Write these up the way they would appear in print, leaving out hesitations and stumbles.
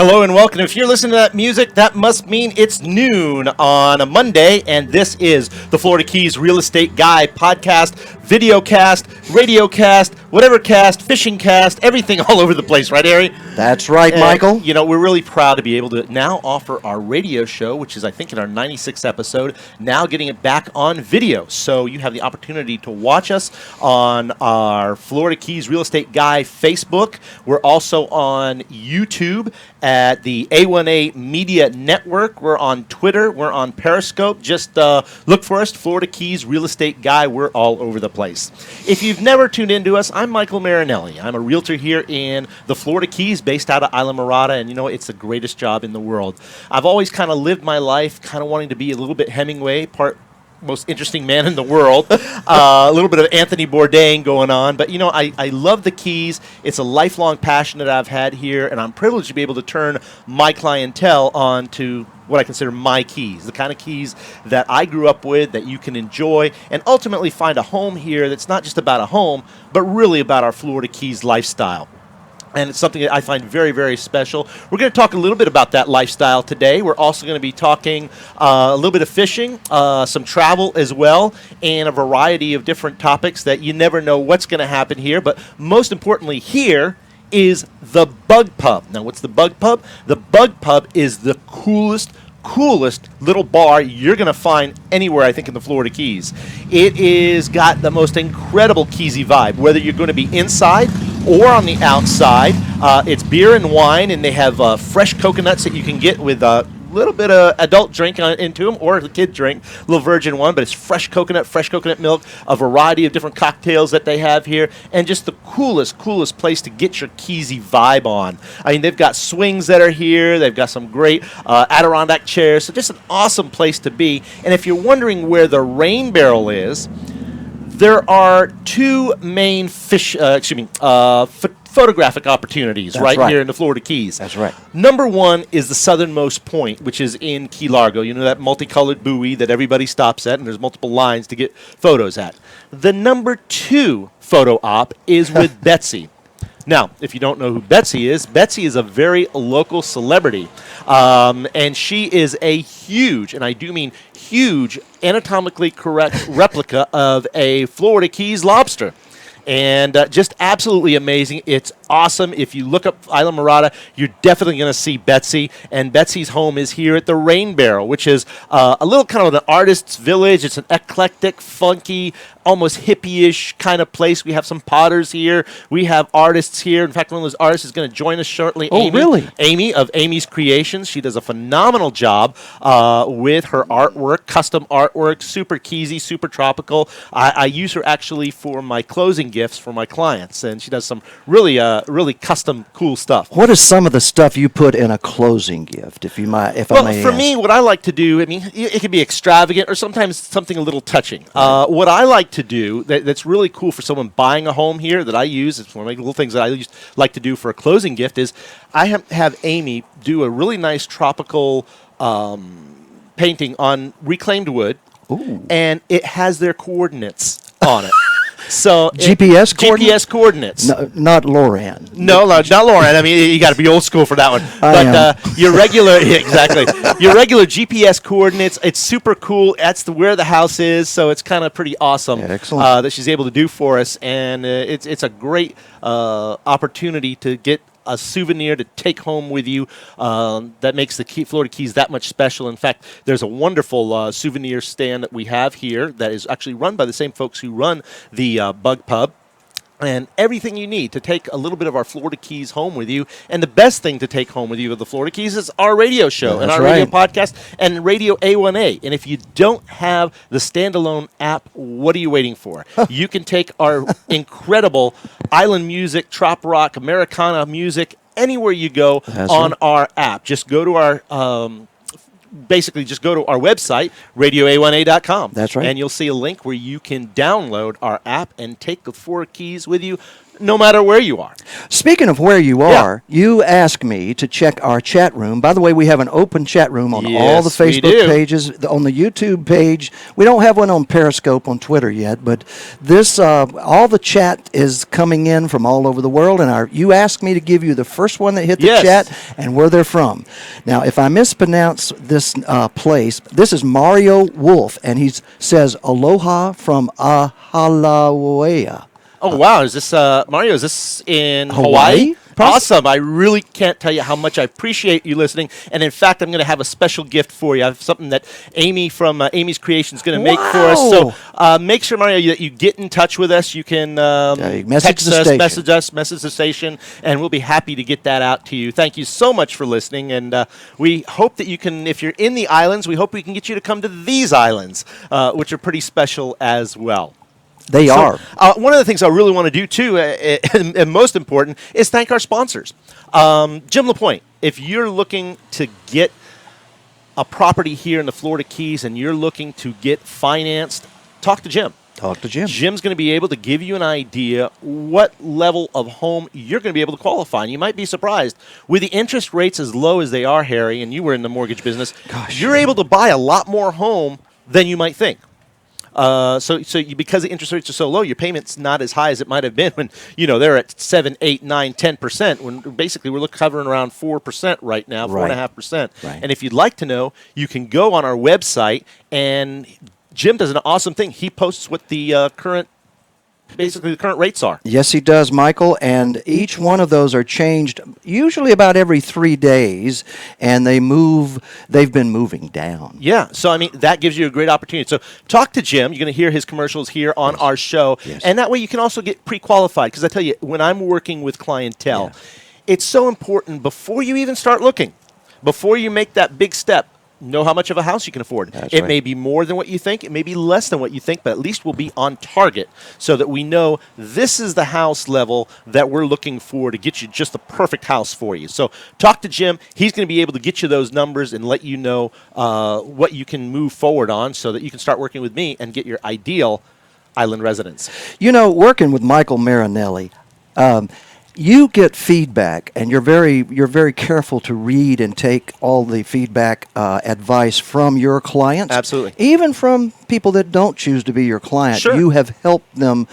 Hello and welcome. If you're listening to that music, that must mean it's noon on a Monday, and this is the Florida Keys Real Estate Guy podcast, video cast, radio cast, whatever cast, fishing cast, everything all over the place, right, Harry? That's right, Michael. You know, we're really proud to be able to now offer our radio show, which is, I think, in our 96th episode, now getting it back on video. So you have the opportunity to watch us on our Florida Keys Real Estate Guy Facebook. We're also on YouTube at the A1A Media Network. We're on Twitter. We're on Periscope. Just look for us, Florida Keys Real Estate Guy. We're all over the place. If you've never tuned into us, I'm Mykael Marinelli. I'm a realtor here in the Florida Keys, based out of Islamorada, and you know, it's the greatest job in the world. I've always kind of lived my life kind of wanting to be a little bit Hemingway, part most interesting man in the world, a little bit of Anthony Bourdain going on, but you know, I love the Keys. It's a lifelong passion that I've had here, and I'm privileged to be able to turn my clientele on to what I consider my keys, the kind of keys that I grew up with, that you can enjoy, and ultimately find a home here that's not just about a home, but really about our Florida Keys lifestyle. And it's something that I find very, very special. We're going to talk a little bit about that lifestyle today. We're also going to be talking a little bit of fishing, some travel as well, and a variety of different topics that you never know what's going to happen here. But most importantly here is the Bug Pub. Now, what's the Bug Pub? The Bug Pub is the coolest little bar you're going to find anywhere, I think, in the Florida Keys. It is got the most incredible Keysy vibe, whether you're going to be inside or on the outside. It's beer and wine, and they have fresh coconuts that you can get with a little bit of adult drink into them, or the kid drink, a little virgin one, but it's fresh coconut milk, a variety of different cocktails that they have here, and just the coolest place to get your Keysy vibe on. I mean, they've got swings that are here, they've got some great Adirondack chairs, so just an awesome place to be. And if you're wondering where the Rain Barrel is, there are two main photographic opportunities right here in the Florida Keys. That's right. Number one is the southernmost point, which is in Key Largo. You know, that multicolored buoy that everybody stops at, and there's multiple lines to get photos at. The number two photo op is with Betsy. Now, if you don't know who Betsy is a very local celebrity, and she is a huge, and I do mean huge, anatomically correct replica of a Florida Keys lobster. And just absolutely amazing. It's awesome. If you look up Islamorada, you're definitely going to see Betsy. And Betsy's home is here at the Rain Barrel, which is a little kind of an artist's village. It's an eclectic, funky, almost hippie-ish kind of place. We have some potters here. We have artists here. In fact, one of those artists is going to join us shortly. Oh, really? Amy of Amy's Creations. She does a phenomenal job with her artwork, custom artwork, super Keysy, super tropical. I use her actually for my closing gifts for my clients, and she does some really custom, cool stuff. What is some of the stuff you put in a closing gift, if I may ask? Well, for me, what I like to do, I mean, it can be extravagant or sometimes something a little touching. What I like to do that's really cool for someone buying a home here that I use, it's one of my little things that I like to do for a closing gift, is I have Amy do a really nice tropical painting on reclaimed wood. Ooh. And it has their coordinates on it. So GPS coordinates? GPS coordinates. No, not Loran. No, not Loran. I mean, you got to be old school for that one. But your regular, exactly, your regular GPS coordinates. It's super cool. That's where the house is. So it's kind of pretty awesome. Excellent. That she's able to do for us, and it's a great opportunity to get a souvenir to take home with you that makes the Florida Keys that much special. In fact, there's a wonderful souvenir stand that we have here that is actually run by the same folks who run the Bug Pub. And everything you need to take a little bit of our Florida Keys home with you. And the best thing to take home with you of the Florida Keys is our radio show and our radio podcast and Radio A1A. And if you don't have the standalone app, what are you waiting for? You can take our incredible island music, trop rock, Americana music, anywhere you go on our app. Just go to our basically just go to our website, radioa1a.com. That's right. And you'll see a link where you can download our app and take the 4 keys with you no matter where you are. Speaking of where you are, you asked me to check our chat room. By the way, we have an open chat room on all the Yes, we Facebook do. pages, on the YouTube page. We don't have one on Periscope on Twitter yet, but this all the chat is coming in from all over the world, and you asked me to give you the first one that hit the Yes. chat and where they're from. Now, if I mispronounce this place, this is Mario Wolf, and he says aloha from Ahalawea. Oh, wow. Is this, Mario, is this in Hawaii? Hawaii? Awesome. I really can't tell you how much I appreciate you listening. And in fact, I'm going to have a special gift for you. I have something that Amy from Amy's Creation is going to make for us. So make sure, Mario, that you get in touch with us. You can message text the us, station. message the station, and we'll be happy to get that out to you. Thank you so much for listening. And we hope that you can, if you're in the islands, we hope we can get you to come to these islands, which are pretty special as well. They are. One of the things I really want to do, too, and most important, is thank our sponsors. Jim LaPointe, if you're looking to get a property here in the Florida Keys and you're looking to get financed, talk to Jim. Talk to Jim. Jim's going to be able to give you an idea what level of home you're going to be able to qualify. And you might be surprised. With the interest rates as low as they are, Harry, and you were in the mortgage business, you're able to buy a lot more home than you might think. Because the interest rates are so low, your payment's not as high as it might have been when they're at 7, 8, 9, 10%. When basically we're covering around 4% right now, 4.5%. Right. And if you'd like to know, you can go on our website, and Jim does an awesome thing. He posts what the current rates are. Yes, he does, Michael, and each one of those are changed usually about every 3 days, and they've been moving down. Yeah, so I mean, that gives you a great opportunity. So talk to Jim. You're going to hear his commercials here on our show, and that way you can also get pre-qualified, because I tell you, when I'm working with clientele, it's so important before you even start looking, before you make that big step, know how much of a house you can afford. It may be more than what you think. It may be less than what you think, but at least we'll be on target so that we know this is the house level that we're looking for to get you just the perfect house for you. So talk to Jim. He's going to be able to get you those numbers and let you know what you can move forward on so that you can start working with me and get your ideal island residence. Working with Mykael Marinelli, you get feedback, and you're very careful to read and take all the feedback advice from your clients. Absolutely. Even from people that don't choose to be your client. Sure. You have helped them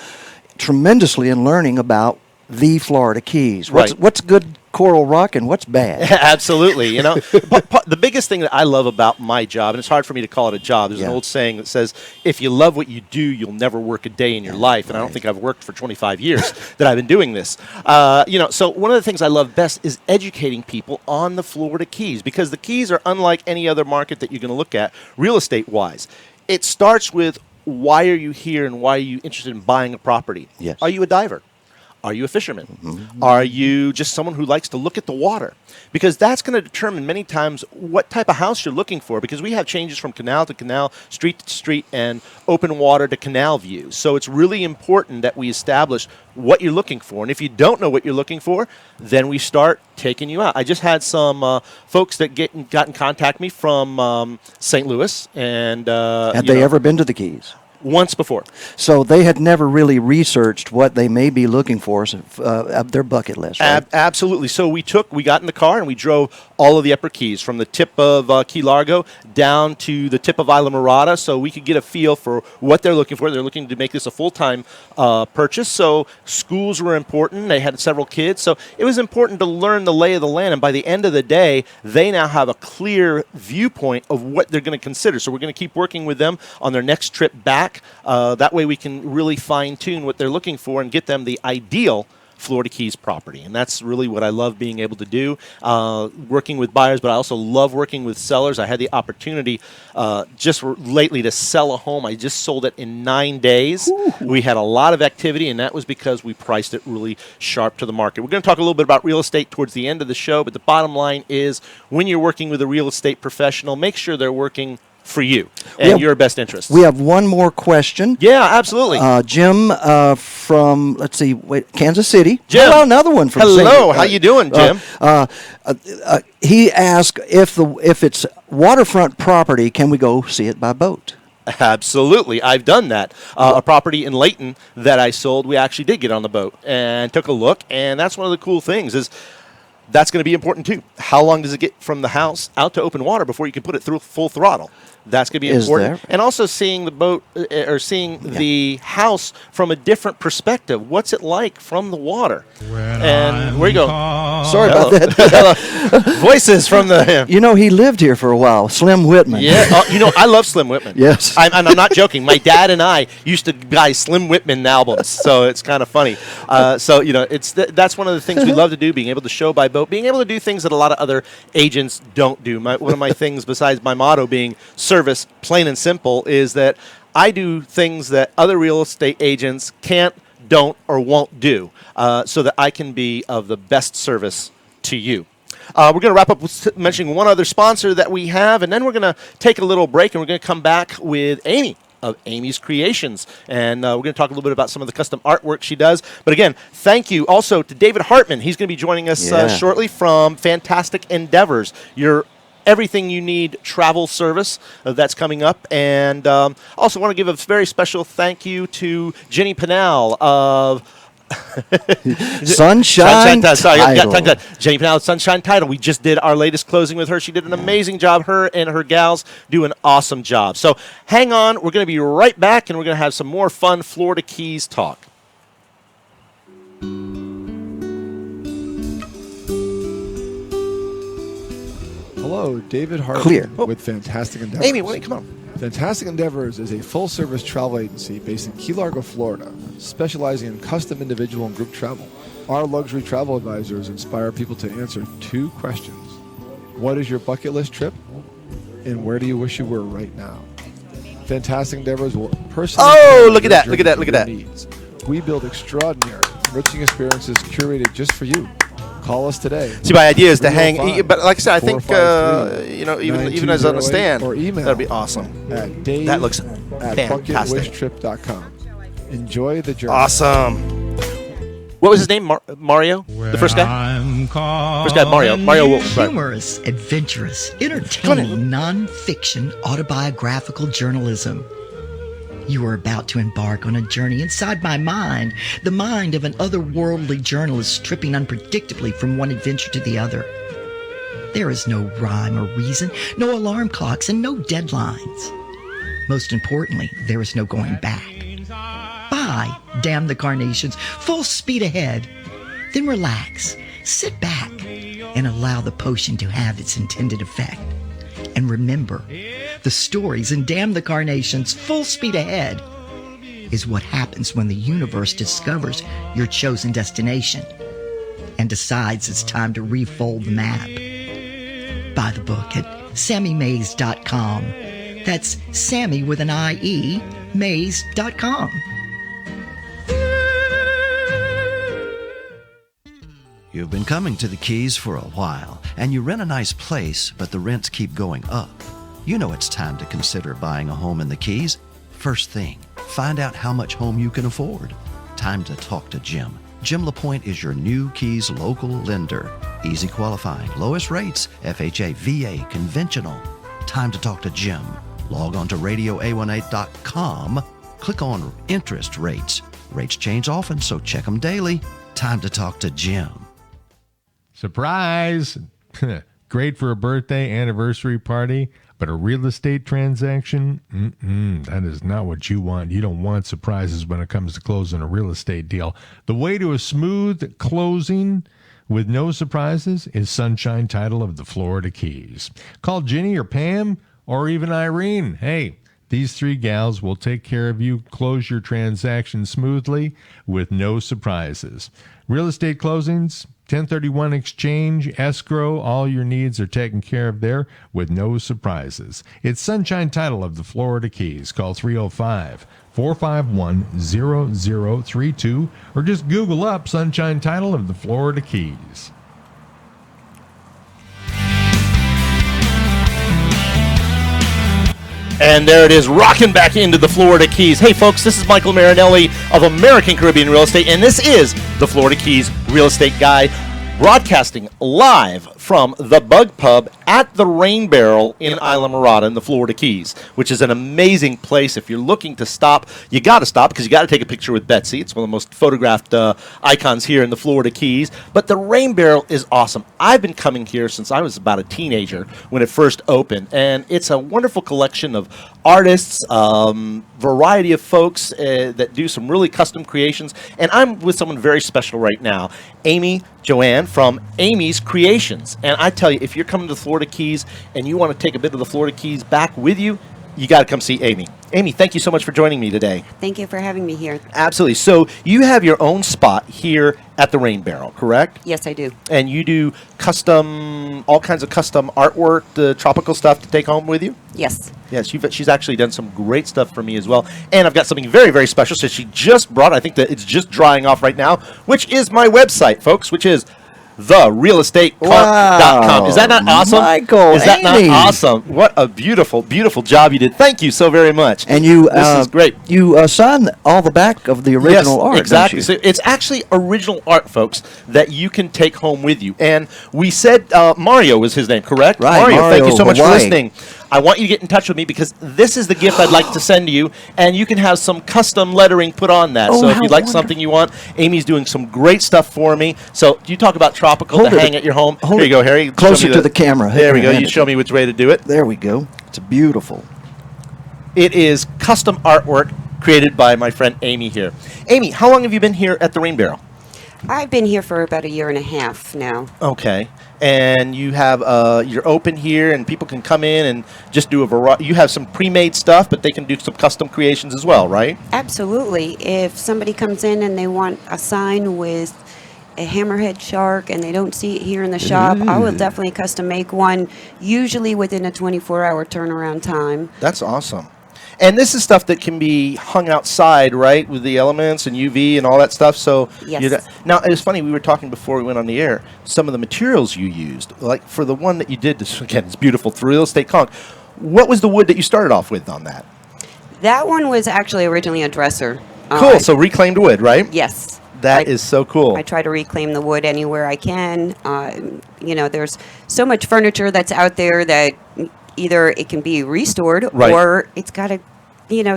tremendously in learning about the Florida Keys. What's good coral rock and what's bad? Absolutely. But the biggest thing that I love about my job, and it's hard for me to call it a job, there's an old saying that says, if you love what you do, you'll never work a day in your life. And I don't think I've worked for 25 years that I've been doing this. So one of the things I love best is educating people on the Florida Keys, because the Keys are unlike any other market that you're going to look at real estate-wise. It starts with, why are you here and why are you interested in buying a property? Yes. Are you a diver? Are you a fisherman? Mm-hmm. Are you just someone who likes to look at the water? Because that's going to determine many times what type of house you're looking for, because we have changes from canal to canal, street to street, and open water to canal views. So it's really important that we establish what you're looking for. And if you don't know what you're looking for, then we start taking you out. I just had some folks that got in contact with me from St. Louis. And Had they ever been to the Keys? Once before. So they had never really researched what they may be looking for of their bucket list, right? Absolutely. So we got in the car and we drove all of the Upper Keys from the tip of Key Largo down to the tip of Islamorada, so we could get a feel for what they're looking for. They're looking to make this a full-time purchase, so schools were important. They had several kids, so it was important to learn the lay of the land, and by the end of the day, they now have a clear viewpoint of what they're going to consider. So we're going to keep working with them on their next trip back. That way we can really fine-tune what they're looking for and get them the ideal Florida Keys property. And that's really what I love being able to do, working with buyers, but I also love working with sellers. I had the opportunity just lately to sell a home. I just sold it in 9 days. Ooh. We had a lot of activity, and that was because we priced it really sharp to the market. We're going to talk a little bit about real estate towards the end of the show, but the bottom line is, when you're working with a real estate professional, make sure they're working for you and your best interest. We have one more question. Yeah, absolutely. Jim from, Kansas City. Jim. Hello, another one from Hello, how you doing, Jim? He asked if it's waterfront property, can we go see it by boat? Absolutely. I've done that. A property in Layton that I sold, we actually did get on the boat and took a look. And that's one of the cool things is that's going to be important too. How long does it get from the house out to open water before you can put it through full throttle? That's going to be important. And also seeing the boat or seeing the house from a different perspective. What's it like from the water? And where you go? Sorry about that. Voices from the... You know, he lived here for a while, Slim Whitman. Yeah, I love Slim Whitman. Yes. I'm not joking. My dad and I used to buy Slim Whitman albums, so it's kind of funny. That's one of the things we love to do, being able to show by boat, being able to do things that a lot of other agents don't do. One of my things, besides my motto being service, plain and simple, is that I do things that other real estate agents can't, don't, or won't do, so that I can be of the best service to you. We're going to wrap up with mentioning one other sponsor that we have, and then we're going to take a little break, and we're going to come back with Amy of Amy's Creations, and we're going to talk a little bit about some of the custom artwork she does. But again, thank you also to David Hartman. He's going to be joining us shortly from Fantastic Endeavors, your everything you need travel service that's coming up. And also want to give a very special thank you to Jenny Pennell of Sunshine Title. Jenny Pennell of Sunshine Title. We just did our latest closing with her. She did an amazing job. Her and her gals do an awesome job. So hang on. We're going to be right back, and we're going to have some more fun Florida Keys talk. Hello, David Hartman with Fantastic Endeavors. Amy, wait, come on. Fantastic Endeavors is a full-service travel agency based in Key Largo, Florida, specializing in custom individual and group travel. Our luxury travel advisors inspire people to answer 2 questions. What is your bucket list trip? And where do you wish you were right now? Fantastic Endeavors will personally... Oh, look at that, look at that, look at that. Needs. We build extraordinary, enriching experiences curated just for you. Call us today. See, my idea is to hang, but like I said, I think even as on a stand, or email that'd be awesome. At Dave that looks at fantastic. bucketwishtrip.com. Enjoy the journey. Awesome. What was his name? Mario? The first guy? First guy, Mario. Mario Wolf. Right. Humorous, adventurous, entertaining, non-fiction, autobiographical journalism. You are about to embark on a journey inside my mind, the mind of an otherworldly journalist tripping unpredictably from one adventure to the other. There is no rhyme or reason, no alarm clocks, and no deadlines. Most importantly, there is no going back. Bye, damn the carnations, full speed ahead. Then relax, sit back, and allow the potion to have its intended effect. And remember, the stories in Damn the Carnations, full speed ahead, is what happens when the universe discovers your chosen destination and decides it's time to refold the map. Buy the book at SammyMays.com. That's Sammy with an I-E, Mays.com. You've been coming to the Keys for a while, and you rent a nice place, but the rents keep going up. You know it's time to consider buying a home in the Keys. First thing, find out how much home you can afford. Time to talk to Jim. Jim LaPointe is your new Keys local lender. Easy qualifying, lowest rates, FHA, VA, conventional. Time to talk to Jim. Log on to radioa18.com. Click on interest rates. Rates change often, so check them daily. Time to talk to Jim. Surprise! Great for a birthday, anniversary party, but a real estate transaction? That is not what you want. You don't want surprises when it comes to closing a real estate deal. The way to a smooth closing with no surprises is Sunshine Title of the Florida Keys. Call Ginny or Pam or even Irene. Hey, these 3 gals will take care of you. Close your transaction smoothly with no surprises. Real estate closings, 1031 exchange, escrow, all your needs are taken care of there with no surprises. It's Sunshine Title of the Florida Keys. Call 305-451-0032 or just Google up Sunshine Title of the Florida Keys. And there it is, rocking back into the Florida Keys. Hey, folks, this is Mykael Marinelli of American Caribbean Real Estate, and this is the Florida Keys Real Estate Guide. Broadcasting live from the Bug Pub at the Rain Barrel in Islamorada in the Florida Keys, which is an amazing place. If you're looking to stop, you got to stop because you got to take a picture with Betsy. It's one of the most photographed icons here in the Florida Keys. But the Rain Barrel is awesome. I've been coming here since I was about a teenager when it first opened, and it's a wonderful collection of artists, variety of folks that do some really custom creations. And I'm with someone very special right now, Amy Joanne from Amy's Creations. And I tell you, if you're coming to the Florida Keys and you want to take a bit of the Florida Keys back with you, you got to come see Amy. Amy, thank you so much for joining me today. Thank you for having me here. Absolutely. So you have your own spot here at the Rain Barrel, correct? Yes, I do. And you do all kinds of custom artwork, the tropical stuff to take home with you? Yes. Yes, she's actually done some great stuff for me as well. And I've got something very, very special. So she just brought, I think that it's just drying off right now, which is my website, folks, which is therealestateconk.com. Wow. Is that not awesome? Mykael, is that Amy. not awesome? What a beautiful, beautiful job you did. Thank you so very much. And you, this is great. You signed all the back of the original art, exactly. don't you? So it's actually original art, folks, that you can take home with you. And we said Mario was his name, correct? Right, Mario, thank you Mario, so much for Hawaii. listening. I want you to get in touch with me because this is the gift I'd like to send you, and you can have some custom lettering put on that. Oh, so if how you'd like wonderful. something you want, Amy's doing some great stuff for me. So you talk about tropical Hold to it. hang at your home. Hold Here you it go, Harry. closer Show me to the camera. There we go. Hand You it. show me which way to do it. There we go. It's beautiful. It is custom artwork created by my friend Amy here. Amy, how long have you been here at the Rain Barrel? I've been here for about a year and a half now. Okay. And you have you're open here, and people can come in and just do a variety. You have some pre-made stuff, but they can do some custom creations as well, right? Absolutely. If somebody comes in and they want a sign with a hammerhead shark and they don't see it here in the shop, I will definitely custom make one, usually within a 24-hour turnaround time. That's awesome. And this is stuff that can be hung outside, right, with the elements and UV and all that stuff. So Yes. Now, it was funny, we were talking before we went on the air, some of the materials you used, like for the one that you did, this, again, it's beautiful, the real estate conch. What was the wood that you started off with on that? That one was actually originally a dresser. Cool, so reclaimed wood, right? Yes. That is so cool. I try to reclaim the wood anywhere I can. There's so much furniture that's out there that either it can be restored Right. or it's got to,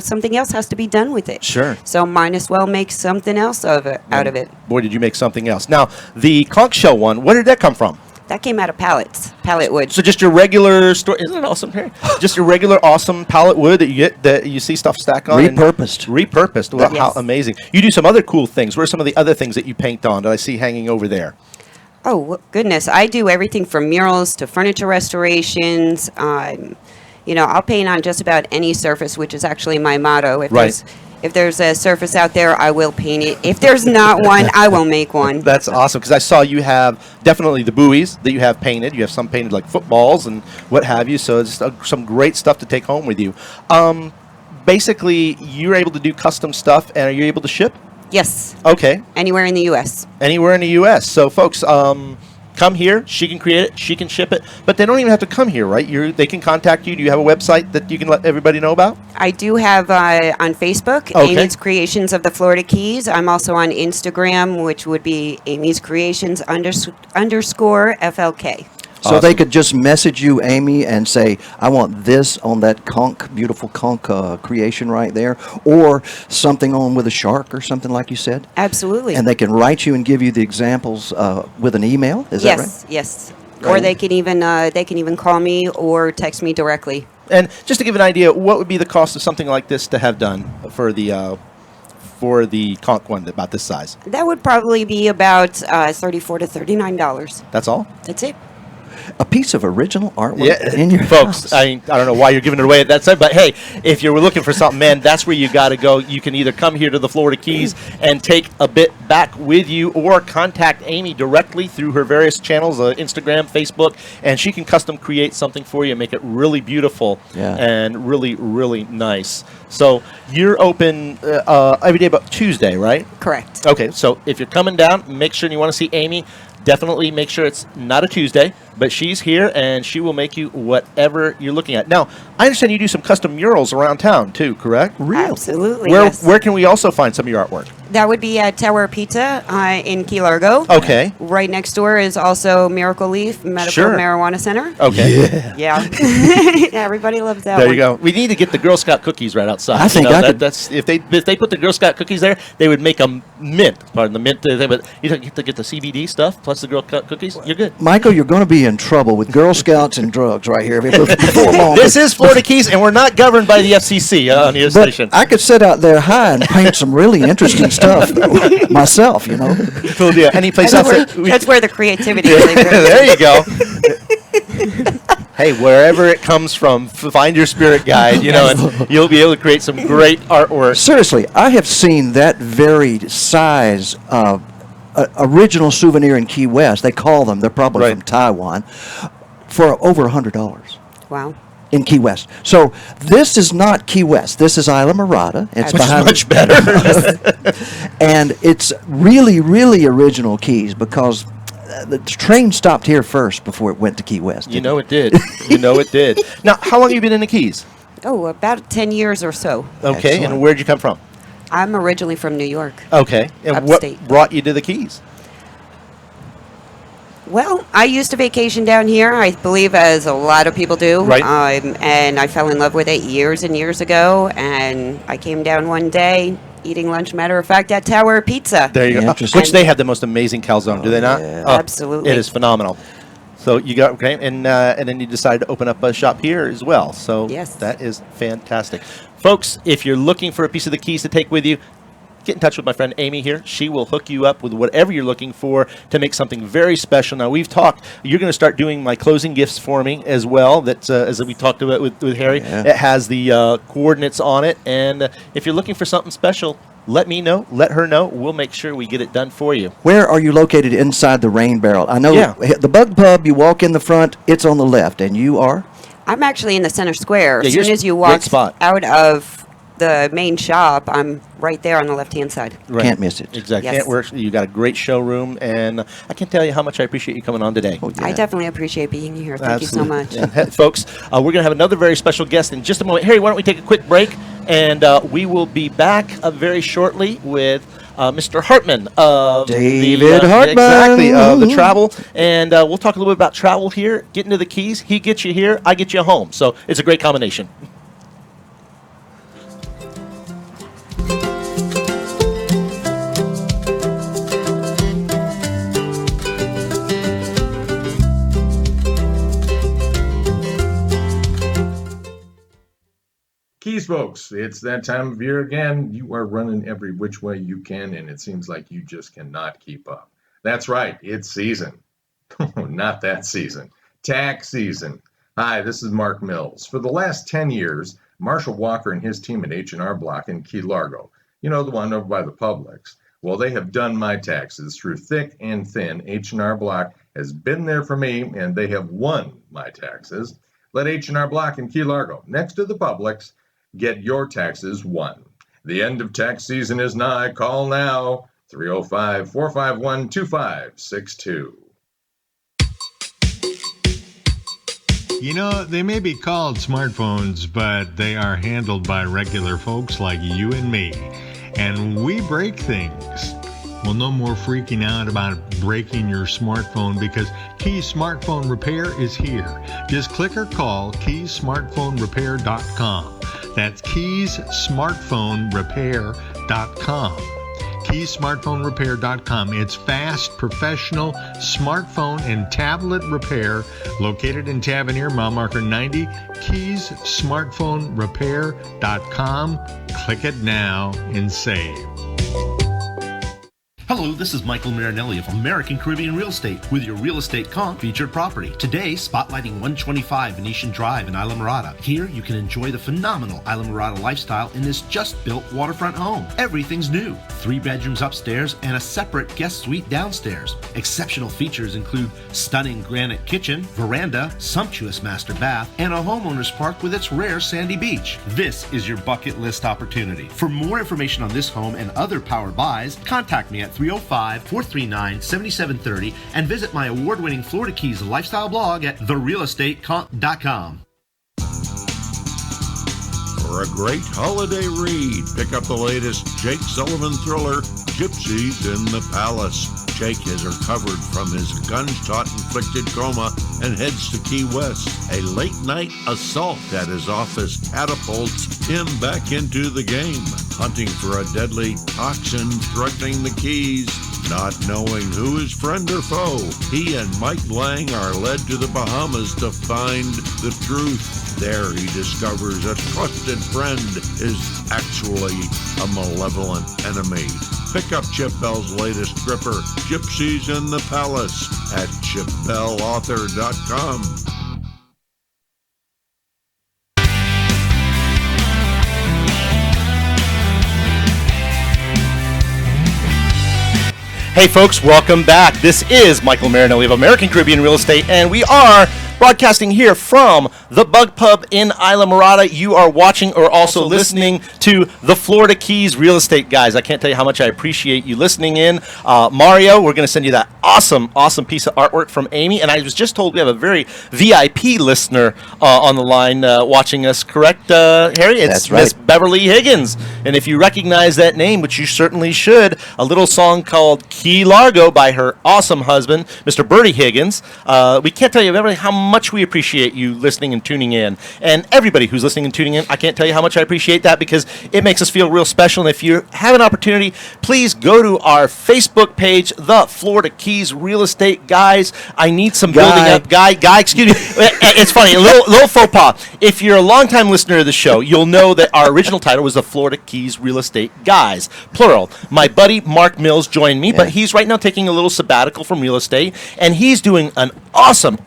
something else has to be done with it. Sure. So might as well make something else out of it. Boy, did you make something else. Now, the conch shell one, where did that come from? That came out of pallet wood. So just your regular store, isn't it awesome here? Just your regular awesome pallet wood that you get, that you see stuff stack on. Repurposed. Repurposed. Well, Yes. how amazing. You do some other cool things. What are some of the other things that you paint on that I see hanging over there? Oh, goodness. I do everything from murals to furniture restorations. I'll paint on just about any surface, which is actually my motto. If there's a surface out there, I will paint it. If there's not one, I will make one. That's awesome, because I saw you have definitely the buoys that you have painted. You have some painted like footballs and what have you, so it's some great stuff to take home with you. Basically, you're able to do custom stuff, and are you able to ship? Yes. Okay. Anywhere in the U.S. Anywhere in the U.S. So, folks, come here. She can create it. She can ship it. But they don't even have to come here, right? They can contact you. Do you have a website that you can let everybody know about? I do have on Facebook, Okay. Amy's Creations of the Florida Keys. I'm also on Instagram, which would be Amy's Creations _ FLK. So Awesome. they could just message you, Amy, and say, I want this on that conch, beautiful conch creation right there, or something on with a shark or something like you said. Absolutely. And they can write you and give you the examples with an email. Is that right? Yes. Or they can even call me or text me directly. And just to give an idea, what would be the cost of something like this to have done for the conch one about this size? That would probably be about $34 to $39. That's all? That's it. A piece of original artwork in your folks, house. I don't know why you're giving it away at that side, but hey, if you're looking for something, man, that's where you got to go. You can either come here to the Florida Keys and take a bit back with you, or contact Amy directly through her various channels, Instagram, Facebook, and she can custom create something for you and make it really beautiful and really, really nice. So you're open every day but Tuesday, right? Correct. Okay, so if you're coming down, make sure you want to see Amy. Definitely make sure it's not a Tuesday, but she's here and she will make you whatever you're looking at. Now, I understand you do some custom murals around town too, correct? Absolutely. Where yes. where can we also find some of your artwork? That would be at Tower Pizza in Key Largo. Okay. Right next door is also Miracle Leaf Medical Sure. Marijuana Center. Okay. Yeah. Everybody loves that There one. you go. We need to get the Girl Scout cookies right outside. I think You know, I could- that's if they put the Girl Scout cookies there, they would make them mint. Pardon the mint. But you don't get to get the CBD stuff plus the Girl Scout cookies. You're good. Michael, you're going to be in trouble with Girl Scouts and drugs right here before long. This is Florida Keys, and we're not governed by the FCC on the But station. I could sit out there high and paint some really interesting stuff myself, you know. Cool deal. Any place else? That's where the creativity really There you go. Hey, wherever it comes from, find your spirit guide, you know, and you'll be able to create some great artwork. Seriously, I have seen that very size original souvenir in Key West. They call them, they're probably Right. from Taiwan, for over $100 Wow. in Key West. So this is not Key West. This is Islamorada. It's Which is behind much better. and it's really, really original keys because the train stopped here first before it went to Key West. You know it did. You know it did. Now, how long have you been in the Keys? Oh, about 10 years or so. Okay, Excellent. and where'd you come from? I'm originally from New York. Okay, and Upstate. what brought you to the Keys? Well, I used to vacation down here, I believe, as a lot of people do. Right. And I fell in love with it years and years ago. And I came down one day, eating lunch, matter of fact, at Tower Pizza. There you go. Interesting. Which they have the most amazing calzone, do they not? yeah. Oh, Absolutely. It is phenomenal. So you got okay, and then you decided to open up a shop here as well. So Yes. that is fantastic, folks. If you're looking for a piece of the Keys to take with you, get in touch with my friend Amy here. She will hook you up with whatever you're looking for to make something very special. Now, we've talked, you're going to start doing my closing gifts for me as well. That's as we talked about with Harry. Yeah. It has the coordinates on it. And if you're looking for something special, let me know. Let her know. We'll make sure we get it done for you. Where are you located inside the Rain Barrel? I know Yeah. the Bug Pub, you walk in the front, it's on the left, and you are? I'm actually in the center square. Yeah, As you're soon as you great walk spot. out of the main shop, I'm right there on the left-hand side. Can't miss it. Exactly. Yes. Can't work. You got a great showroom, and I can't tell you how much I appreciate you coming on today. Oh, I yeah. definitely appreciate being here. Thank you so much. And, folks, we're going to have another very special guest in just a moment. Harry, why don't we take a quick break, and we will be back very shortly with Mr. Hartman of David Hartman. Exactly, of the travel, and we'll talk a little bit about travel here, get into the Keys. He gets you here, I get you home, so it's a great combination. Keys, folks, it's that time of year again. You are running every which way you can, and it seems like you just cannot keep up. That's right, it's season. Not that season. Tax season. Hi, this is Mark Mills. For the last 10 years, Marshall Walker and his team at H&R Block in Key Largo, you know, the one over by the Publix, well, they have done my taxes through thick and thin. H&R Block has been there for me, and they have won my taxes. Let H&R Block in Key Largo, next to the Publix, get your taxes won. The end of tax season is nigh. Call now, 305-451-2562. You know, they may be called smartphones, but they are handled by regular folks like you and me. And we break things. Well, no more freaking out about breaking your smartphone because Keys Smartphone Repair is here. Just click or call keysmartphonerepair.com. That's keysmartphonerepair.com. keysmartphonerepair.com. It's fast, professional smartphone and tablet repair located in Tavernier, mile marker 90. keysmartphonerepair.com. Click it now and save. Hello, this is Mykael Marinelli of American Caribbean Real Estate with your real estate comp featured property. Today, spotlighting 125 Venetian Drive in Islamorada. Here, you can enjoy the phenomenal Islamorada lifestyle in this just-built waterfront home. Everything's new. 3 bedrooms upstairs and a separate guest suite downstairs. Exceptional features include stunning granite kitchen, veranda, sumptuous master bath, and a homeowner's park with its rare sandy beach. This is your bucket list opportunity. For more information on this home and other power buys, contact me at 305-439-7730 and visit my award-winning Florida Keys lifestyle blog at therealestatecomp.com. for a great holiday read. Pick up the latest Jake Sullivan thriller, Gypsies in the Palace. Jake has recovered from his gunshot-inflicted coma and heads to Key West. A late-night assault at his office catapults him back into the game, hunting for a deadly toxin threatening the Keys. Not knowing who is friend or foe, he and Mike Lang are led to the Bahamas to find the truth. There he discovers a trusted friend is actually a malevolent enemy. Pick up Chip Bell's latest gripper, Gypsies in the Palace, at chipbellauthor.com. Hey folks, welcome back. This is Mykael Marinelli of American Caribbean Real Estate, and we are broadcasting here from the Bug Pub in Islamorada. You are watching or also listening to the Florida Keys Real Estate Guys. I can't tell you how much I appreciate you listening in. Mario, we're going to send you that awesome piece of artwork from Amy, and I was just told we have a very VIP listener on the line watching us, correct, Harry? It's That's right. Miss Beverly Higgins, and if you recognize that name, which you certainly should, a little song called Key Largo by her awesome husband, Mr. Bertie Higgins. We can't tell you, Beverly, how much we appreciate you listening and tuning in. And everybody who's listening and tuning in, I can't tell you how much I appreciate that, because it makes us feel real special. And if you have an opportunity, please go to our Facebook page, The Florida Keys Real Estate Guys. I need some building up. Guy, excuse me. It's funny, a little faux pas. If you're a longtime listener of the show, you'll know that our original title was The Florida Keys Real Estate Guys, plural. My buddy Mark Mills joined me, but he's right now taking a little sabbatical from real estate, and he's doing an awesome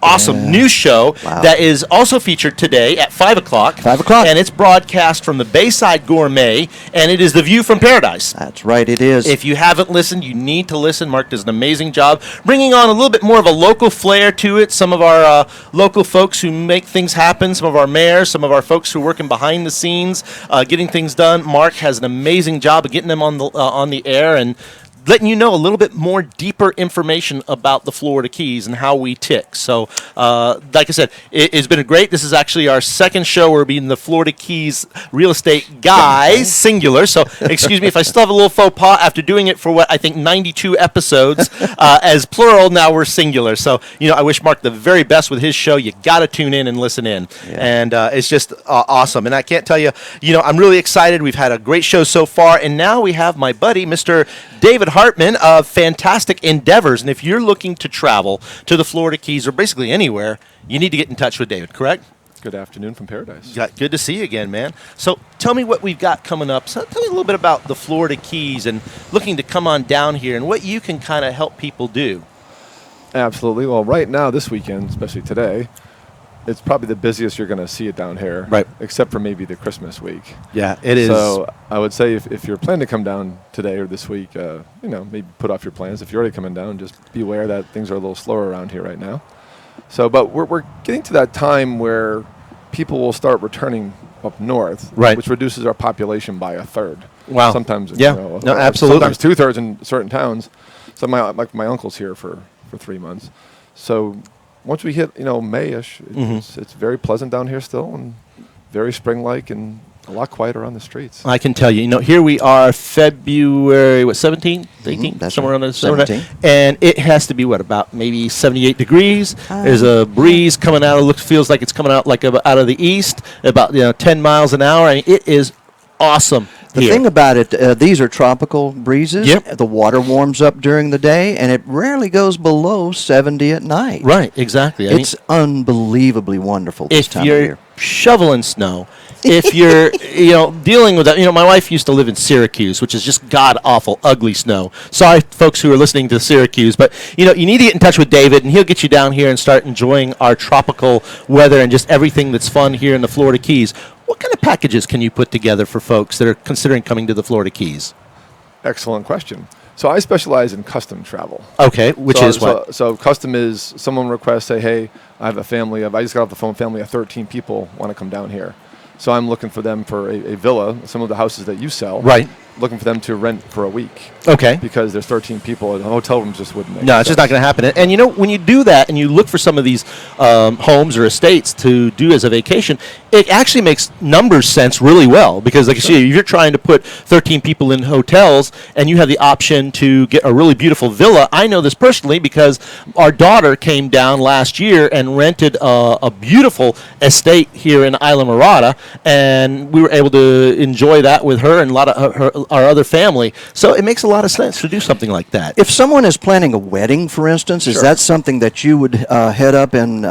new show that is also featured today at 5 o'clock. 5 o'clock. And it's broadcast from the Bayside Gourmet, and it is The View from Paradise. That's right, it is. If you haven't listened, you need to listen. Mark does an amazing job bringing on a little bit more of a local flair to it. Some of our local folks who make things happen, some of our mayors, some of our folks who are working behind the scenes, getting things done. Mark has an amazing job of getting them on the air and letting you know a little bit more deeper information about the Florida Keys and how we tick. So, like I said, it's been great. This is actually our second show. We're being the Florida Keys Real Estate Guys, singular. So, excuse me if I still have a little faux pas after doing it for what I think 92 episodes as plural. Now we're singular. So, I wish Mark the very best with his show. You got to tune in and listen in. Yeah. And it's just awesome. And I can't tell you, I'm really excited. We've had a great show so far. And now we have my buddy, Mr. David Hartman of Fantastic Endeavors. And if you're looking to travel to the Florida Keys or basically anywhere, you need to get in touch with David, correct? Good afternoon from Paradise. Good to see you again, man. So tell me what we've got coming up. So tell me a little bit about the Florida Keys and looking to come on down here and what you can kind of help people do. Absolutely. Well, right now, this weekend, especially today, it's probably the busiest you're going to see it down here. Right. Except for maybe the Christmas week. Yeah, it is. So I would say if you're planning to come down today or this week, maybe put off your plans. If you're already coming down, just be aware that things are a little slower around here right now. So, but we're getting to that time where people will start returning up north, right, which reduces our population by a third. Wow. Sometimes, no, absolutely. Sometimes 2/3 in certain towns. So my uncle's here for 3 months. So once we hit, May-ish, it's very pleasant down here still and very spring-like and a lot quieter on the streets. I can tell you, here we are February, 17th, 18th, that's somewhere right. around there. 17. And it has to be, about maybe 78 degrees. There's a breeze coming out. Feels like it's coming out out of the east, about 10 miles an hour. I mean, it is awesome. The thing about it, these are tropical breezes. Yep. The water warms up during the day, and it rarely goes below 70 at night. Right, exactly. It's unbelievably wonderful this time of year. If you're shoveling snow, if you're, dealing with that, my wife used to live in Syracuse, which is just god-awful, ugly snow. Sorry, folks who are listening to Syracuse, but, you need to get in touch with David, and he'll get you down here and start enjoying our tropical weather and just everything that's fun here in the Florida Keys. What kind of packages can you put together for folks that are considering coming to the Florida Keys? Excellent question. So I specialize in custom travel. Okay, which is what? So custom is someone requests, say, hey, I have a family I just got off the phone, family of 13 people want to come down here. So I'm looking for them for a villa, some of the houses that you sell. Right. looking for them to rent for a week. Okay. Because there's 13 people, and hotel rooms just wouldn't make No, it's just not going to happen. And when you do that and you look for some of these homes or estates to do as a vacation, it actually makes numbers sense really well. Because, like you see, if you're trying to put 13 people in hotels and you have the option to get a really beautiful villa, I know this personally because our daughter came down last year and rented a beautiful estate here in Islamorada, and we were able to enjoy that with her and a lot of our other family. So it makes a lot of sense to do something like that. If someone is planning a wedding, for instance, is that something that you would head up and,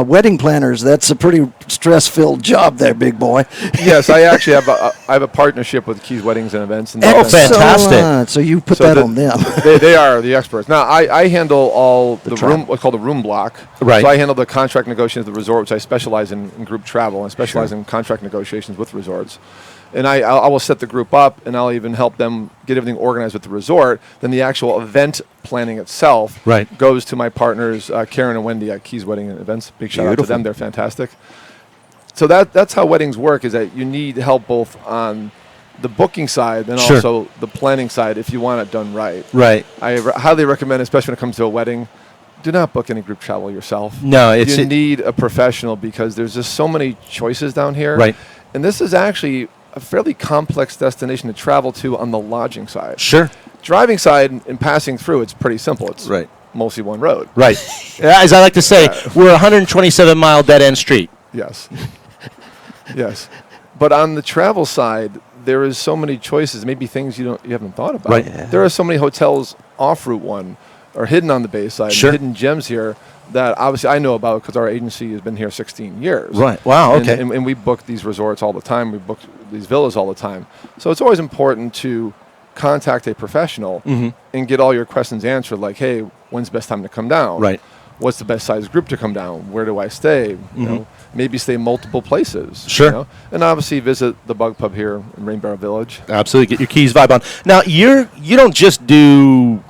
wedding planners, that's a pretty stress-filled job there, big boy. Yes, I actually have a partnership with Keys Weddings and Events. And fantastic. So you put that on them. they are the experts. Now, I handle all the room, what's called a room block. Right. So I handle the contract negotiations of the resort, which I specialize in group travel. I specialize in contract negotiations with resorts. And I will set the group up, and I'll even help them get everything organized with the resort. Then the actual event planning itself goes to my partners, Karen and Wendy at Keys Wedding and Events. Big shout out to them. They're fantastic. So that's how weddings work, is that you need help both on the booking side and also the planning side if you want it done right. Right. I highly recommend, especially when it comes to a wedding, do not book any group travel yourself. No, you need a professional because there's just so many choices down here. Right. And this is actually a fairly complex destination to travel to on the lodging side. Sure. Driving side and passing through, it's pretty simple. It's mostly one road. Right. As I like to say, we're a 127-mile dead-end street. Yes. Yes. But on the travel side, there is so many choices, maybe things you haven't thought about. Right. Yeah. There are so many hotels off Route 1 or hidden on the Bayside, hidden gems here that obviously I know about because our agency has been here 16 years. Right. Wow. Okay. And we book these resorts all the time. We book these villas all the time. So it's always important to contact a professional and get all your questions answered. Like, hey, when's the best time to come down? Right. What's the best size group to come down? Where do I stay? You know, maybe stay multiple places. Sure. You know? And obviously visit the Bug Pub here in Rainbow Village. Absolutely. Get your Keys vibe on. Now, you don't just do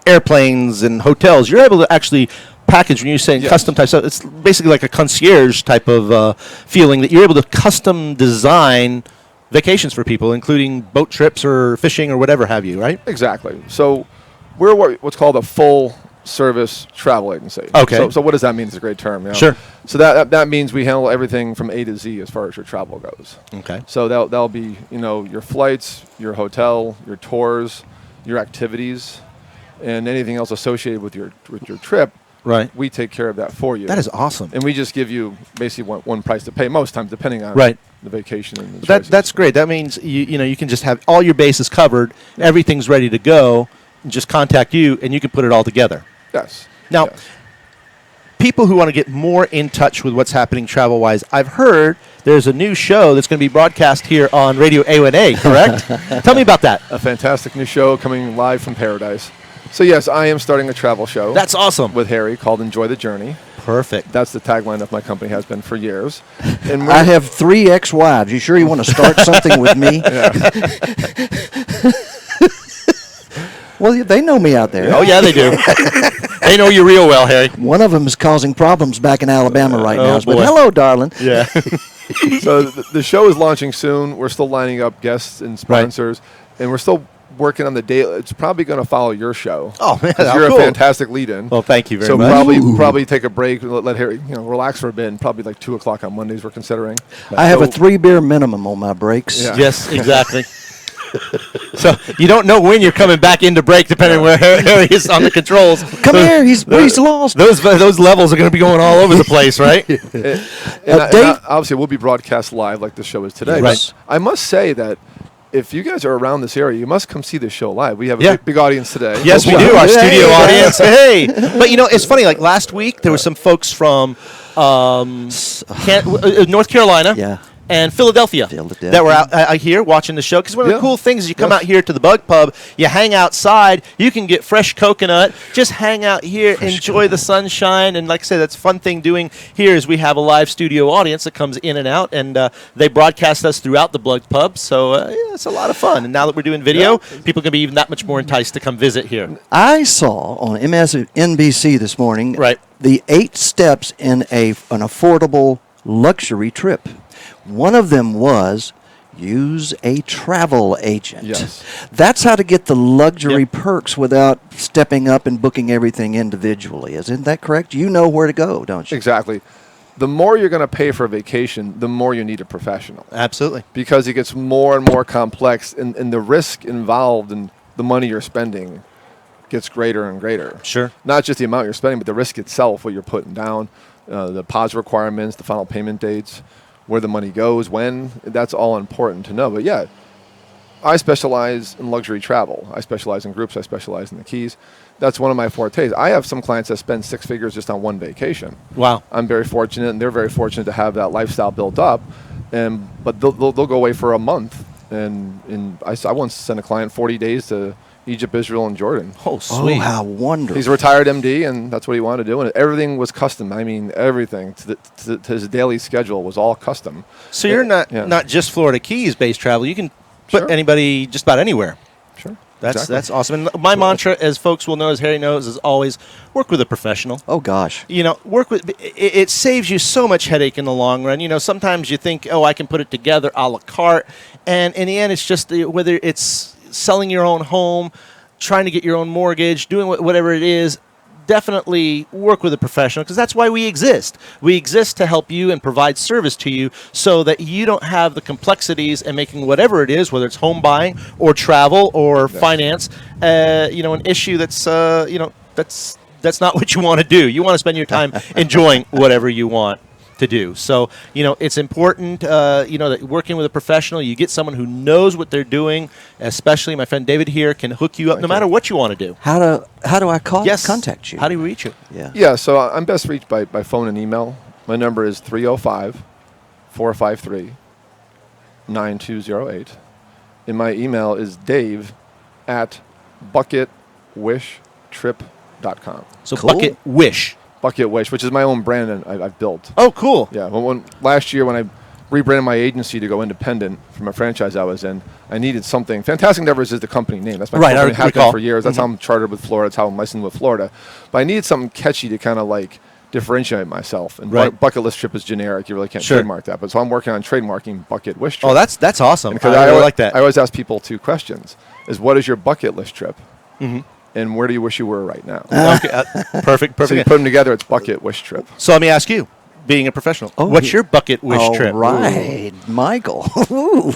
airplanes and hotels. You're able to actually package, when you're saying custom type stuff, it's basically like a concierge type of feeling that you're able to custom design vacations for people, including boat trips or fishing or whatever have you, right? Exactly. So we're what's called a full service travel agency. Okay. So what does that mean? It's a great term. You know? Sure. So that means we handle everything from A to Z as far as your travel goes. Okay. So that'll be, your flights, your hotel, your tours, your activities, and anything else associated with your trip. Right. We take care of that for you. That is awesome. And we just give you basically one price to pay most times, depending on the vacation and the choices. That's great. That means you can just have all your bases covered. Everything's ready to go. Just contact you, and you can put it all together. Yes. Now, people who want to get more in touch with what's happening travel-wise, I've heard there's a new show that's going to be broadcast here on Radio A1A, correct? Tell me about that. A fantastic new show coming live from Paradise. So, yes, I am starting a travel show. That's awesome. With Harry called Enjoy the Journey. Perfect. That's the tagline of my company, has been for years. And I have 3 ex-wives. You sure you want to start something with me? Well, they know me out there. Oh, yeah, they do. They know you real well, Harry. One of them is causing problems back in Alabama right now. Boy. But hello, darling. Yeah. So the show is launching soon. We're still lining up guests and sponsors, and we're still working on the date. It's probably going to follow your show. Oh, man, you're cool. a fantastic lead-in. Well, thank you very much. So probably take a break, let Harry relax for a bit, and probably like 2 o'clock on Mondays we're considering. I have a 3-beer minimum on my breaks. Yeah. Yes, exactly. So you don't know when you're coming back into break, depending on where Harry is on the controls. Come here, he's lost. Those levels are going to be going all over the place, right? and obviously, we'll be broadcast live like the show is today. Right. But I must say that if you guys are around this area, you must come see this show live. We have a big audience today. Yes, we do. Our studio audience. Hey, but it's funny. Like last week, there were some folks from North Carolina. Yeah. And Philadelphia that were out here watching the show. Because one of the cool things is you come out here to the Bug Pub, you hang outside, you can get fresh coconut, just hang out here, enjoy the sunshine. And like I said, that's a fun thing doing here is we have a live studio audience that comes in and out, and they broadcast us throughout the Bug Pub. So it's a lot of fun. And now that we're doing video, people can be even that much more enticed to come visit here. I saw on MSNBC this morning the 8 steps in an affordable luxury trip. One of them was use a travel agent. Yes. That's how to get the luxury perks without stepping up and booking everything individually. Isn't that correct? You know where to go, don't you? Exactly. The more you're going to pay for a vacation, the more you need a professional. Absolutely. Because it gets more and more complex, and the risk involved in the money you're spending gets greater and greater. Sure. Not just the amount you're spending, but the risk itself, what you're putting down, the deposit requirements, the final payment dates, where the money goes, when. That's all important to know. But yeah, I specialize in luxury travel. I specialize in groups. I specialize in the Keys. That's one of my fortes. I have some clients that spend 6 figures just on one vacation. Wow. I'm very fortunate, and they're very fortunate to have that lifestyle built up. But they'll go away for a month. And I once sent a client 40 days to Egypt, Israel, and Jordan. Oh, sweet. Oh, how wonderful. He's a retired MD, and that's what he wanted to do. And everything was custom. I mean, everything to his daily schedule was all custom. So you're not just Florida Keys-based travel. You can put Sure. anybody just about anywhere. Sure. That's awesome. And my mantra, as folks will know, as Harry knows, is always work with a professional. Oh, gosh. Work with it saves you so much headache in the long run. Sometimes you think, oh, I can put it together a la carte, and in the end, it's just whether it's selling your own home, trying to get your own mortgage, doing whatever it is. Definitely work with a professional, because that's why we exist. We exist to help you and provide service to you so that you don't have the complexities in making whatever it is, whether it's home buying or travel or finance, an issue that's not what you want to do. You want to spend your time enjoying whatever you want to do. So, it's important, that working with a professional, you get someone who knows what they're doing, especially my friend David here can hook you up no matter what you want to do. How do I contact you? How do you reach you? Yeah, so I'm best reached by phone and email. My number is 305-453-9208. And my email is dave@bucketwishtrip.com. So Cool. Bucket Wish. Bucket Wish, which is my own brand and I've built. Oh, cool. Yeah, when last year when I rebranded my agency to go independent from a franchise I was in, I needed something. Fantastic Endeavors is the company name. That's my Right, company. I Has been recall. for years. That's how I'm chartered with Florida. That's how I'm licensed with Florida. But I needed something catchy to kind of like differentiate myself. And Right. Bucket List Trip is generic. You really can't Sure. trademark that. But so I'm working on trademarking Bucket Wish Trip. Oh, that's awesome. Because I really always- like that. I always ask people 2 questions: is what is your bucket list trip, Mm-hmm. and where do you wish you were right now? Okay, perfect. So you put them together, it's Bucket Wish Trip. So let me ask you, being a professional, what's your bucket wish All trip? right, Michael. Ooh.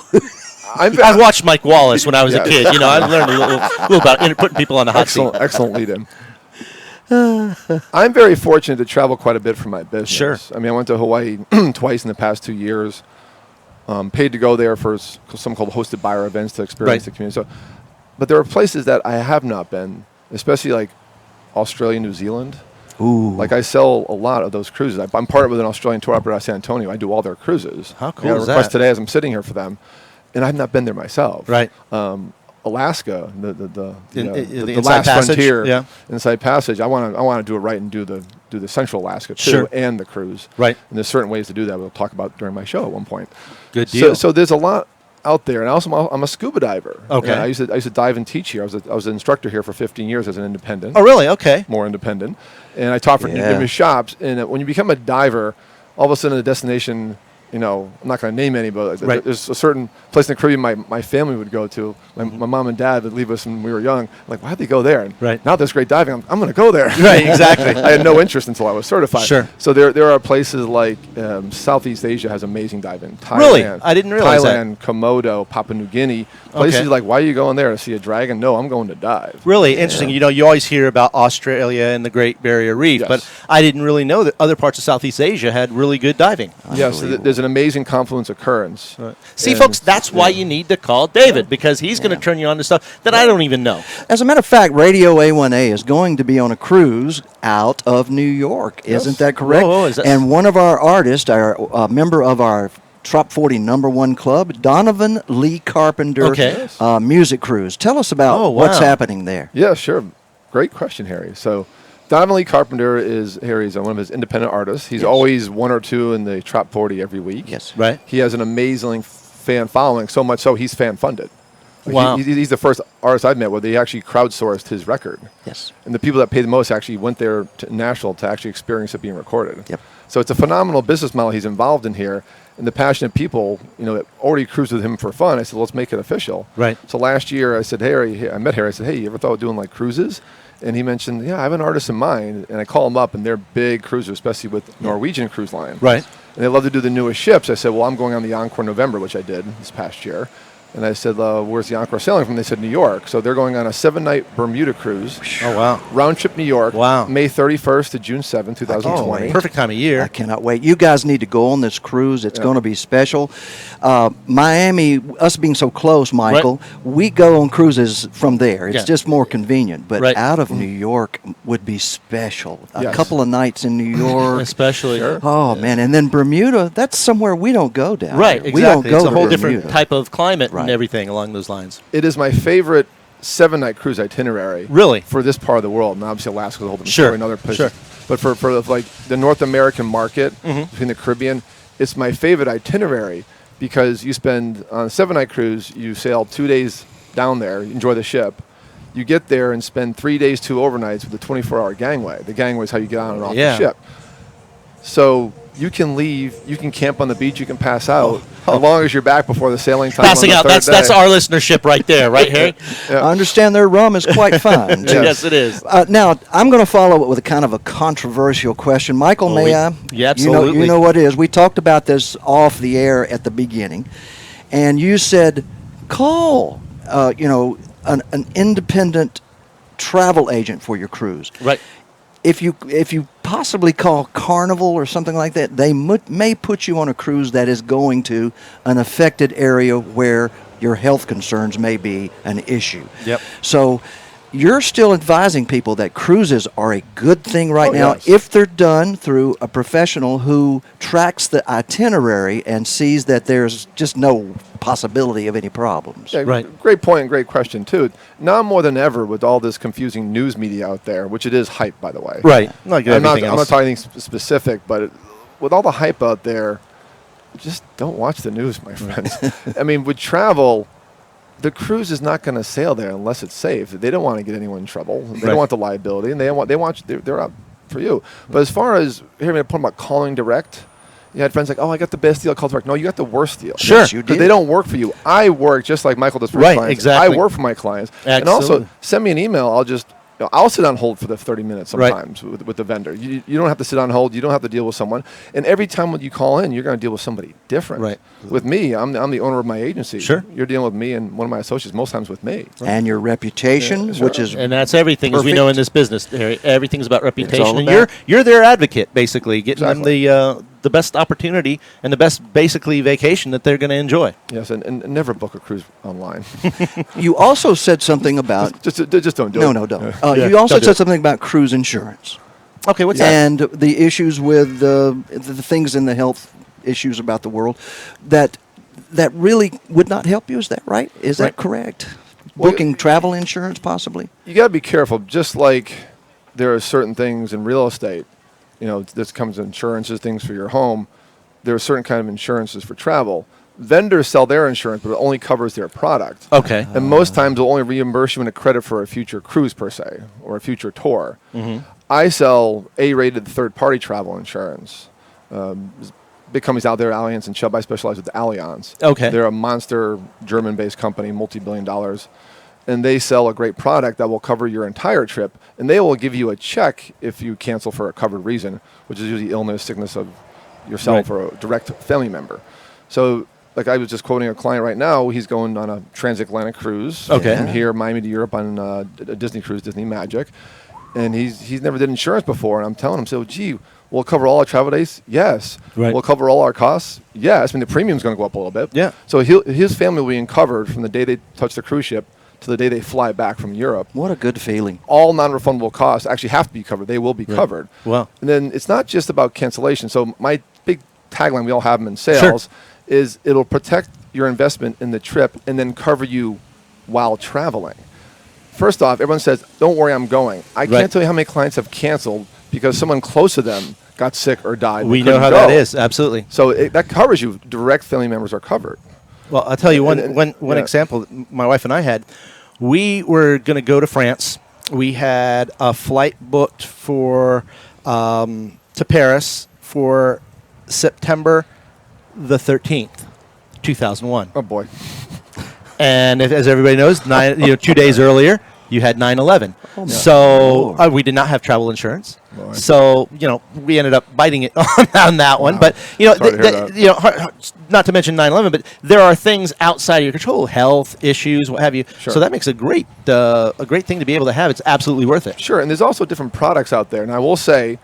I watched Mike Wallace when I was a Yeah. kid. I learned a little about putting people on the hot seat. Excellent lead-in. I'm very fortunate to travel quite a bit for my business. Sure. I mean, I went to Hawaii twice in the past 2 years. Paid to go there for something called hosted buyer events to experience Right. the community. So, but there are places that I have not been, especially like Australia, New Zealand. Ooh. Like I sell a lot of those cruises. I'm partnered with an Australian tour operator out of San Antonio. I do all their cruises. How cool I got a is request that? today as I'm sitting here for them, and I've not been there myself. Right. Alaska, the Inside last Passage, frontier, yeah. Inside Passage. I want to do it right and do the Central Alaska too, Sure. and the cruise. Right. And there's certain ways to do that. We'll talk about during my show at one point. Good deal. So there's a lot out there, and I'm a scuba diver. Okay. And I used to dive and teach here. I was an instructor here for 15 years as an independent. Oh, really? Okay. More independent, and I taught for Yeah. numerous shops. And when you become a diver, all of a sudden the destination, I'm not going to name any, but Right. there's a certain place in the Caribbean my family would go to. My mom and dad would leave us when we were young. Like, why'd they go there? And Right. now there's great diving. I'm going to go there. Right, exactly. I had no interest until I was certified. Sure. So there are places like Southeast Asia has amazing diving. Thailand, Really? I didn't realize that. Thailand, Komodo, Papua New Guinea. Places Okay. like, why are you going there to see a dragon? No, I'm going to dive. Really interesting. You always hear about Australia and the Great Barrier Reef, Yes. but I didn't really know that other parts of Southeast Asia had really good diving. Yes, there's an amazing confluence occurrence. See, And- folks, that's why you need to call David, because he's going to turn you on to stuff that I don't even know. As a matter of fact, Radio A1A is going to be on a cruise out of New York. Isn't that correct? Whoa, is that- And one of our artists, our member of our Top 40 #1 club, Donovan Lee Carpenter, Okay. music cruise. Tell us about Oh, what's wow. happening there. Yeah, sure. Great question, Harry. So Donovan Lee Carpenter is Harry's one of his independent artists. He's always 1 or 2 in the top 40 every week. Yes. Right. He has an amazing fan following, so much so he's fan funded. Like Wow. he's the first artist I've met where they actually crowdsourced his record. Yes. And the people that paid the most actually went there to Nashville to actually experience it being recorded. Yep. So it's a phenomenal business model he's involved in here. And the passionate people, that already cruised with him for fun. I said, let's make it official. Right. So last year I said, Harry, I met Harry. I said, hey, you ever thought of doing like cruises? And he mentioned, yeah, I have an artist in mind. And I call him up, and they're big cruisers, especially with Norwegian Cruise Line. Right. And they love to do the newest ships. I said, well, I'm going on the Encore November, which I did this past year. And I said, where's the Encore sailing from? They said, New York. So they're going on a 7-night Bermuda cruise. Oh, wow. Round trip New York. Wow. May 31st to June 7th, 2020. Perfect time of year. I cannot wait. You guys need to go on this cruise. It's going to be special. Miami, us being so close, Michael, we go on cruises from there. It's just more convenient. But out of New York would be special. A couple of nights in New York. Especially. Sure. Oh, man. And then Bermuda, that's somewhere we don't go down. Right, there. exactly. We don't go it's a to whole Bermuda. different type of climate and everything along those lines. It is my favorite 7-night cruise itinerary. Really? For this part of the world. And obviously Alaska's a whole different Sure. story and other places. But for like the North American market, between the Caribbean, it's my favorite itinerary because you spend on a 7-night cruise, you sail 2 days down there, enjoy the ship. You get there and spend 3 days, 2 overnights with a 24-hour gangway. The gangway is how you get on and off the ship. So you can leave, you can camp on the beach, you can pass out, as long as you're back before the sailing time. Passing out, that's our listenership right there, right, Harry? I understand their rum is quite fine. Yes, it is. Now, I'm going to follow it with a kind of a controversial question. Michael, may I? Yeah, absolutely. You know what it is. We talked about this off the air at the beginning, and you said, call, an independent travel agent for your cruise. Right. If you possibly call Carnival or something like that, they may put you on a cruise that is going to an affected area where your health concerns may be an issue. Yep. So you're still advising people that cruises are a good thing right now yes. if they're done through a professional who tracks the itinerary and sees that there's just no possibility of any problems. Yeah, Right. Great point and great question, too. Now more than ever with all this confusing news media out there, which it is hype, by the way. Right. Like I'm everything not else. talking anything specific, but with all the hype out there, just don't watch the news, my friends. I mean, with travel, the cruise is not going to sail there unless it's safe. They don't want to get anyone in trouble. They don't want the liability, and they're out for you. But as far as hearing a point about calling direct, you had friends like, oh, I got the best deal, call direct. No, you got the worst deal. Sure. Yes, you Because did. they don't work for you. I work just like Michael does for his Right, clients. exactly. I work for my clients. And Absolutely. also, send me an email. I'll sit on hold for the 30 minutes sometimes with the vendor. You don't have to sit on hold. You don't have to deal with someone. And every time when you call in, you're going to deal with somebody different. Right. With me, I'm the owner of my agency. Sure. You're dealing with me and one of my associates, most times with me. And your reputation, Yeah, sure. which is And that's everything, as we know in Perfect. this business, Harry. Everything's about reputation. all And about- you're their advocate, basically, getting Exactly. them the best opportunity and the best, basically, vacation that they're going to enjoy. Yes, and never book a cruise online. you also said something about just don't do it. no, don't. Yeah, you also don't do said it. something about cruise insurance. Okay, what's that? And the issues with the things in the health issues about the world that really would not help you. Is that right? Is that correct? Well, Booking travel insurance, possibly. You got to be careful. Just like there are certain things in real estate, this comes insurances, things for your home. There are certain kind of insurances for travel. Vendors sell their insurance, but it only covers their product. Okay. And most times they'll only reimburse you in a credit for a future cruise per se, or a future tour. Mm-hmm. I sell A-rated third-party travel insurance. There's big companies out there, Allianz and Chubb. I specialize with Allianz. Okay. They're a monster German-based company, multi-billion dollars. And they sell a great product that will cover your entire trip. And they will give you a check if you cancel for a covered reason, which is usually illness, sickness of yourself or a direct family member. So, like I was just quoting a client right now, he's going on a transatlantic cruise from here, Miami to Europe on a Disney cruise, Disney Magic. And he's never did insurance before. And I'm telling him, so, gee, we'll cover all our travel days? Yes. Right. We'll cover all our costs? Yes. I mean, the premium's going to go up a little bit. Yeah. So his family will be covered from the day they touch the cruise ship to the day they fly back from Europe. What a good feeling. All non-refundable costs actually have to be covered. They will be covered. Wow. And then it's not just about cancellation. So my big tagline, we all have them in sales, is it'll protect your investment in the trip and then cover you while traveling. First off, everyone says, don't worry, I'm going. I can't tell you how many clients have canceled because someone close to them got sick or died. We and know couldn't how go. that is, absolutely. So that covers you. Direct family members are covered. Well, I'll tell you one example my wife and I had. We were going to go to France. We had a flight booked for to Paris for September the 13th, 2001. Oh boy. And as everybody knows, 2 days earlier, you had 9/11. Oh, so we did not have travel insurance. Lord. So we ended up biting it on that one. Wow. But Sorry to hear that. not to mention 9/11, but there are things outside of your control, health issues, what have you. Sure. So that makes a great thing to be able to have. It's absolutely worth it. Sure, and there's also different products out there. And I will say,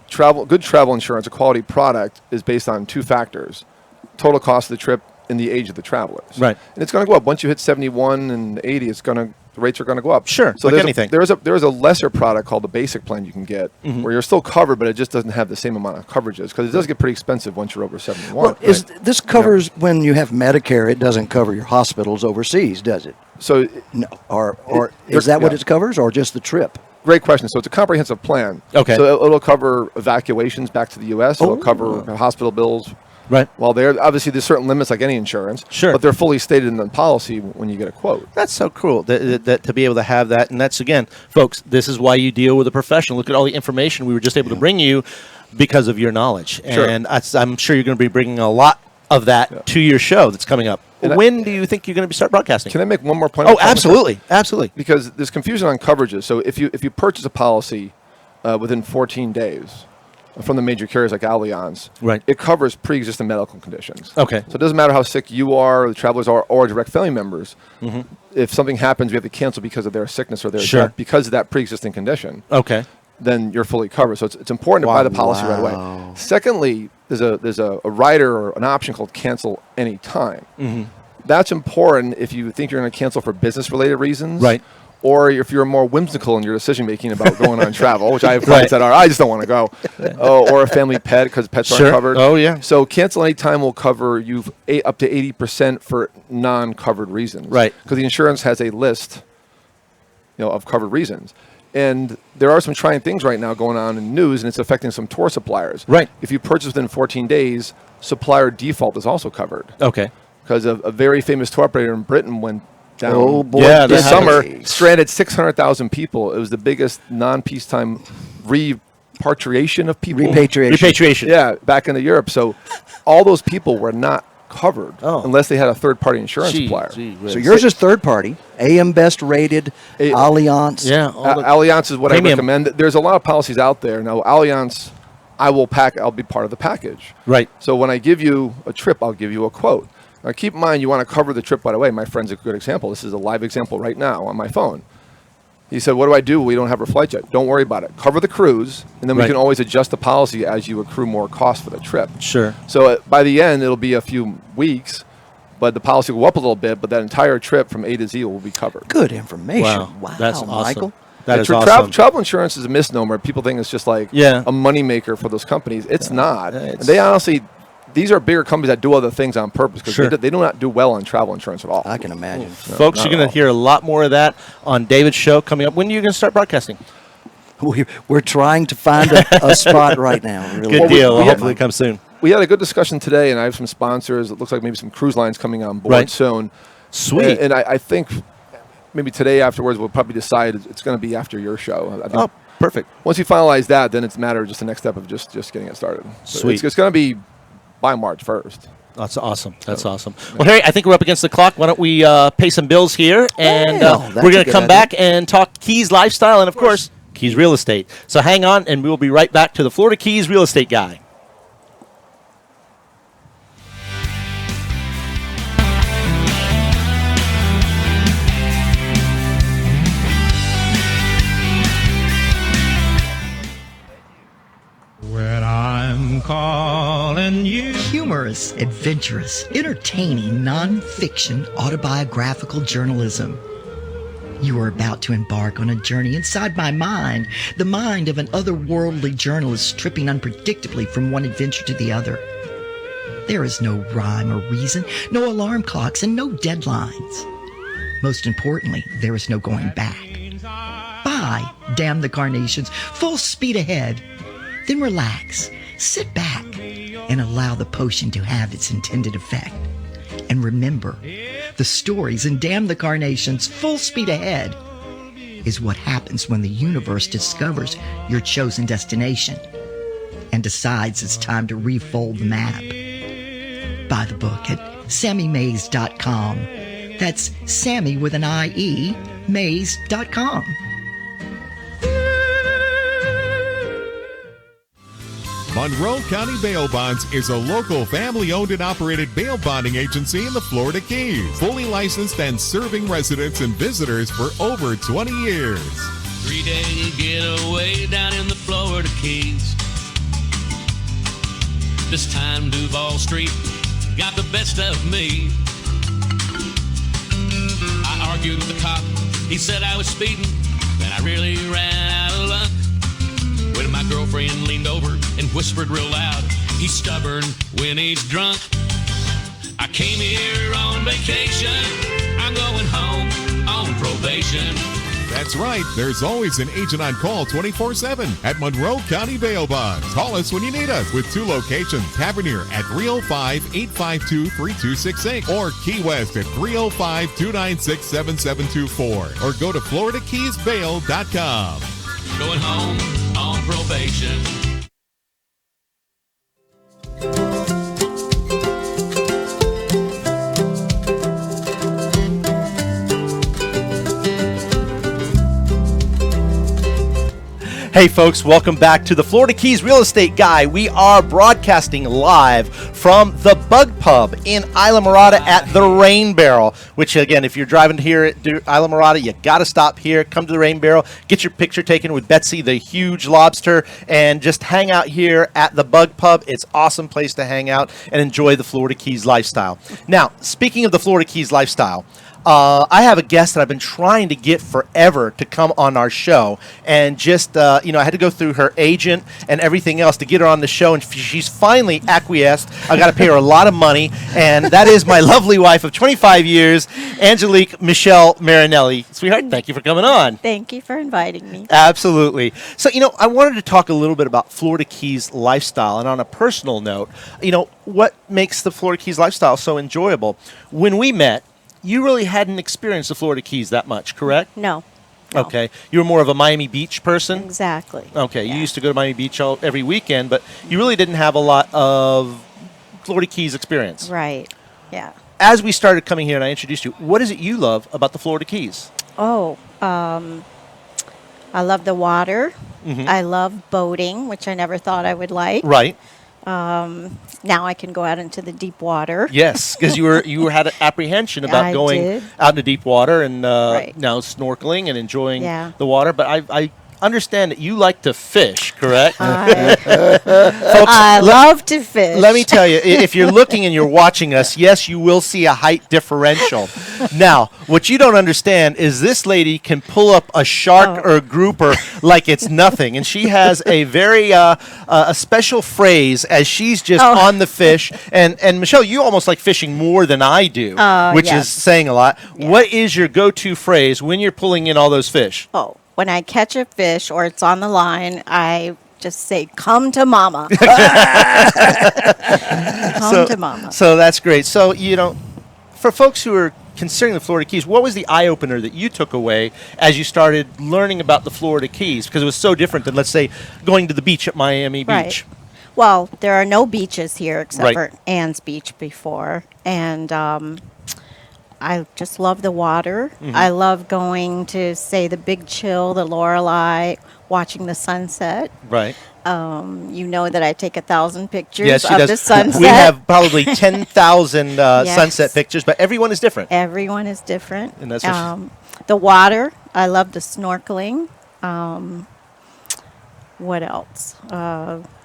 good travel insurance, a quality product, is based on 2 factors: total cost of the trip and the age of the travelers. Right. And it's going to go up once you hit 71 and 80. The rates are going to go up. Sure. So like there's anything. There's a lesser product called the basic plan you can get, where you're still covered, but it just doesn't have the same amount of coverages because it does get pretty expensive once you're over 71. Well, this covers when you have Medicare? It doesn't cover your hospitals overseas, does it? So No, or is that what yeah. it covers, or just the trip? great question. So it's a comprehensive plan. Okay. So it'll cover evacuations back to the U.S. It'll cover hospital bills. Right. Well, obviously there's certain limits like any insurance. Sure. But they're fully stated in the policy when you get a quote. That's so cool that to be able to have that. And that's, again, folks, this is why you deal with a professional. Look at all the information we were just able to bring you because of your knowledge. Sure. And I'm sure you're going to be bringing a lot of that to your show that's coming up. And when do you think you're going to start broadcasting? Can I make one more point? Oh, absolutely. Absolutely. Because there's confusion on coverages. So if you purchase a policy within 14 days from the major carriers like Allianz, right, it covers pre-existing medical conditions. Okay. So it doesn't matter how sick you are, or the travelers are, or direct family members. Mm-hmm. If something happens, we have to cancel because of their sickness or their Sure. death because of that pre-existing condition. Okay. Then you're fully covered. So it's important to buy the policy right away. Secondly, there's a rider or an option called cancel anytime. Mm-hmm. That's important if you think you're going to cancel for business-related reasons. Right. Or if you're more whimsical in your decision-making about going on travel, which I have clients that are, I just don't want to go. Or a family pet because pets aren't covered. Oh, yeah. So cancel anytime will cover you up to 80% for non-covered reasons. Right. Because the insurance has a list of covered reasons. And there are some trying things right now going on in news, and it's affecting some tour suppliers. Right. If you purchase within 14 days, supplier default is also covered. Okay. Because a very famous tour operator in Britain went down this summer, stranded 600,000 people. It was the biggest non-peacetime repatriation of people. Repatriation. Yeah, back into Europe. So all those people were not covered unless they had a third-party insurance supplier. So yours is third party, AM Best rated, Allianz. Yeah, Allianz is what premium. I recommend. There's a lot of policies out there now. Allianz, I'll be part of the package. Right. So when I give you a trip, I'll give you a quote. Now keep in mind, you want to cover the trip right away. My friend's a good example. This is a live example right now on my phone. He said, "What do I do? We don't have a flight yet." Don't worry about it. Cover the cruise, and then we can always adjust the policy as you accrue more cost for the trip. Sure. So by the end, it'll be a few weeks, but the policy will go up a little bit, but that entire trip from A to Z will be covered. Good information. Wow, That's awesome. Michael. That is awesome. Travel insurance is a misnomer. People think it's just like a moneymaker for those companies. It's not. They honestly... These are bigger companies that do other things on purpose because they do not do well on travel insurance at all. I can imagine. No, folks, you're going to hear a lot more of that on David's show coming up. When are you going to start broadcasting? We're trying to find a spot right now. Really. Good deal. Hopefully it comes soon. We had a good discussion today, and I have some sponsors. It looks like maybe some cruise lines coming on board soon. Sweet. And I think maybe today afterwards we'll probably decide it's going to be after your show. I think perfect. Once you finalize that, then it's a matter of just the next step of just getting it started. So Sweet. It's going to be by March 1st. That's awesome. That's awesome. Well, Harry, I think we're up against the clock. Why don't we pay some bills here, and we're going to come back and talk Keys lifestyle and, of course, Keys real estate. So hang on, and we will be right back to the Florida Keys real estate guy. When I'm calling you. Humorous, adventurous, entertaining, non-fiction, autobiographical journalism. You are about to embark on a journey inside my mind, the mind of an otherworldly journalist tripping unpredictably from one adventure to the other. There is no rhyme or reason, no alarm clocks, and no deadlines. Most importantly, there is no going back. Bye, damn the carnations, full speed ahead. Then relax, sit back, and allow the potion to have its intended effect. And remember, the stories in Damn the Carnations Full Speed Ahead is what happens when the universe discovers your chosen destination and decides it's time to refold the map. Buy the book at SammyMays.com. That's Sammy with an I-E, Mays.com. Monroe County Bail Bonds is a local family-owned and operated bail bonding agency in the Florida Keys, fully licensed and serving residents and visitors for over 20 years. 3-day getaway down in the Florida Keys. This time Duval Street got the best of me. I argued with the cop, he said I was speeding, then I really ran out of luck. When my girlfriend leaned over and whispered real loud, he's stubborn when he's drunk. I came here on vacation, I'm going home on probation. That's right, there's always an agent on call 24/7 at Monroe County Bail Bonds. Call us when you need us with 2 locations, Tavernier at 305-852-3268 or Key West at 305-296-7724 or go to FloridaKeysBail.com. Going home on probation. Hey folks, welcome back to the Florida Keys Real Estate Guy. We are broadcasting live from the Bug Pub in Islamorada at the Rain Barrel, which again, if you're driving here at Islamorada, you got to stop here, come to the Rain Barrel, get your picture taken with Betsy, the huge lobster, and just hang out here at the Bug Pub. It's an awesome place to hang out and enjoy the Florida Keys lifestyle. Now, speaking of the Florida Keys lifestyle, I have a guest that I've been trying to get forever to come on our show, and just, I had to go through her agent and everything else to get her on the show, and she's finally acquiesced. I got to pay her a lot of money, and that is my lovely wife of 25 years, Angelique Mykael Marinelli. Sweetheart, thank you for coming on. Thank you for inviting me. Absolutely. So, I wanted to talk a little bit about Florida Keys lifestyle, and on a personal note, what makes the Florida Keys lifestyle so enjoyable? When we met, you really hadn't experienced the Florida Keys that much, correct? No. Okay. You were more of a Miami Beach person? Exactly. Okay. Yeah. You used to go to Miami Beach every weekend, but you really didn't have a lot of Florida Keys experience. Right. Yeah. As we started coming here and I introduced you, what is it you love about the Florida Keys? Oh, I love the water. Mm-hmm. I love boating, which I never thought I would like. Right. Now I can go out into the deep water. Yes, because you had an apprehension about going out into deep water and right. now snorkeling and enjoying the water. But I understand that you like to fish, correct? Folks, I love to fish. Let me tell you, if you're looking and you're watching us, yes, you will see a height differential. Now, what you don't understand is this lady can pull up a shark or a grouper like it's nothing. And she has a very a special phrase as she's just on the fish. And Michelle, you almost like fishing more than I do, which is saying a lot. Yeah. What is your go-to phrase when you're pulling in all those fish? Oh. When I catch a fish or it's on the line, I just say, "Come to mama." Come to mama. So that's great. So, for folks who are considering the Florida Keys, what was the eye-opener that you took away as you started learning about the Florida Keys? Because it was so different than, let's say, going to the beach at Miami Beach. Well, there are no beaches here except for Ann's Beach before. And I just love the water. Mm-hmm. I love going to, say, the Big Chill, the Lorelei, watching the sunset. Right. You know that I take 1,000 pictures of the sunset. We have probably 10,000 sunset pictures, but everyone is different. Everyone is different. And that's the water. I love the snorkeling. What else?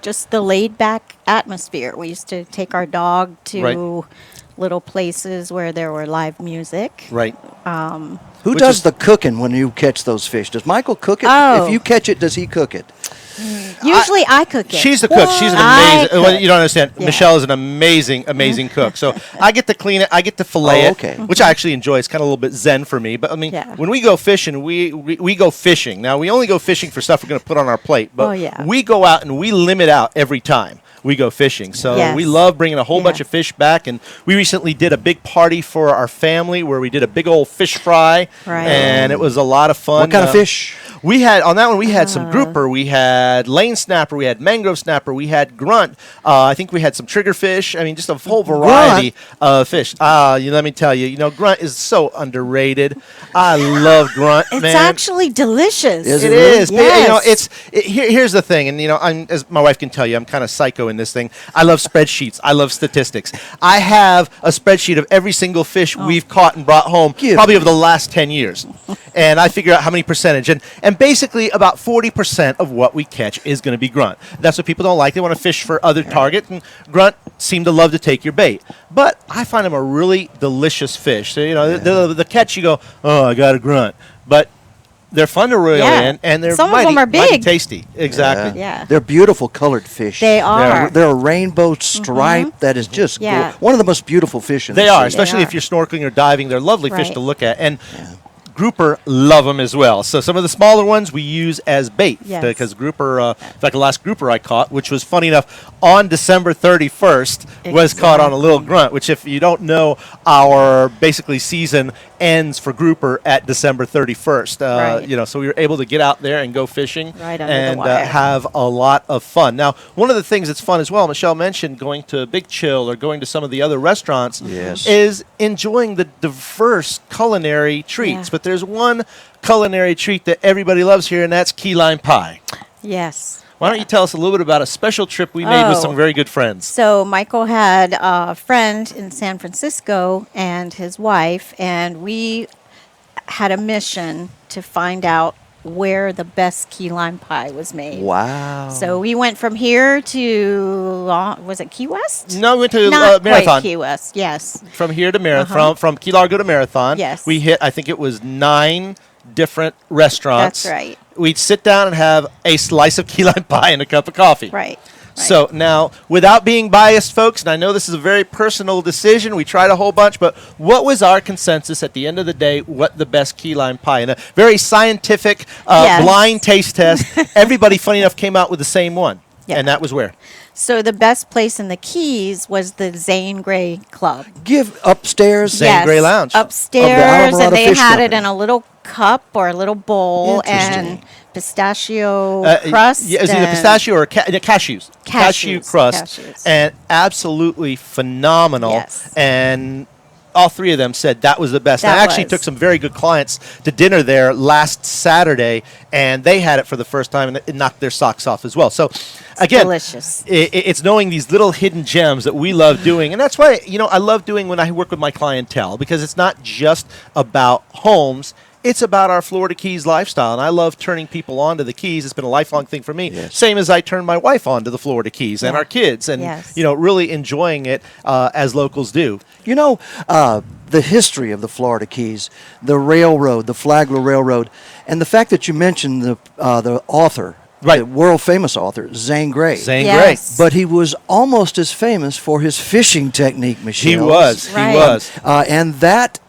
Just the laid-back atmosphere. We used to take our dog to little places where there were live music. Right. Who does the cooking when you catch those fish? Does Michael cook it? Oh. If you catch it, does he cook it? Usually I cook it. She's the cook. She's an amazing. Well, you don't understand. Yeah. Michelle is an amazing cook. So I get to clean it. I get to fillet it, which I actually enjoy. It's kind of a little bit zen for me. But I mean, when we go fishing, we go fishing. Now we only go fishing for stuff we're going to put on our plate. But we go out and we limit out every time we go fishing. So we love bringing a whole bunch of fish back. And we recently did a big party for our family where we did a big old fish fry, and it was a lot of fun. What kind of fish? We had on that one. We had some grouper. We had lane snapper. We had mangrove snapper. We had grunt. I think we had some triggerfish. I mean, just a whole variety of fish. Let me tell you, grunt is so underrated. I love grunt. It's actually delicious. It is. Yes. Here's the thing, and I'm, as my wife can tell you, I'm kind of psycho in this thing. I love spreadsheets. I love statistics. I have a spreadsheet of every single fish we've caught and brought home, probably over the last 10 years, and I figure out how many percentage and basically about 40% of what we catch is going to be grunt. That's what people don't like. They want to fish for other targets, and grunt seem to love to take your bait. But I find them a really delicious fish. So, the catch, you go, oh, I got a grunt. But they're fun to reel in, and they're Some of them are big. mighty tasty. Exactly. Yeah. They're beautiful colored fish. They are. They're a rainbow stripe that is just one of the most beautiful fish in the sea. They are, especially if you're snorkeling or diving. They're lovely fish to look at. And grouper love them as well. So some of the smaller ones we use as bait because grouper, in fact, the last grouper I caught, which was funny enough, on December 31st, was caught on a little grunt, which if you don't know, our basically season ends for grouper at December 31st. So we were able to get out there and go fishing and have a lot of fun. Now, one of the things that's fun as well, Michelle mentioned going to Big Chill or going to some of the other restaurants is enjoying the diverse culinary treats. But there's one culinary treat that everybody loves here, and that's key lime pie. Yes. Why don't you tell us a little bit about a special trip we made with some very good friends? So Mykael had a friend in San Francisco and his wife, and we had a mission to find out where the best key lime pie was made. Wow. So we went from here to, was it Key West? No, we went to Not Marathon. quite Key West, yes. From here to Marathon, from Key Largo to Marathon. Yes. We hit, I think it was 9 different restaurants. That's right. We'd sit down and have a slice of key lime pie and a cup of coffee. Right. So now, without being biased, folks, and I know this is a very personal decision, we tried a whole bunch, but what was our consensus at the end of the day, what the best key lime pie? In a very scientific, blind taste test, everybody, funny enough, came out with the same one. Yep. And that was where? So the best place in the Keys was the Zane Grey Club. Give upstairs. Zane Grey Lounge. Upstairs, and they had it in a little cup or a little bowl and pistachio crust. Yeah, is it a pistachio or cashews? Cashew crust. And absolutely phenomenal. Yes. And all 3 of them said that was the best. I actually took some very good clients to dinner there last Saturday, and they had it for the first time, and it knocked their socks off as well. So, again, delicious. It's knowing these little hidden gems that we love doing, and that's why I love doing when I work with my clientele, because it's not just about homes. It's about our Florida Keys lifestyle, and I love turning people on to the Keys. It's been a lifelong thing for me, same as I turned my wife on to the Florida Keys and our kids, and really enjoying it as locals do. The history of the Florida Keys, the railroad, the Flagler Railroad, and the fact that you mentioned the author, the world famous author, Zane Grey. Zane Grey. But he was almost as famous for his fishing technique, Michelle. He was. And that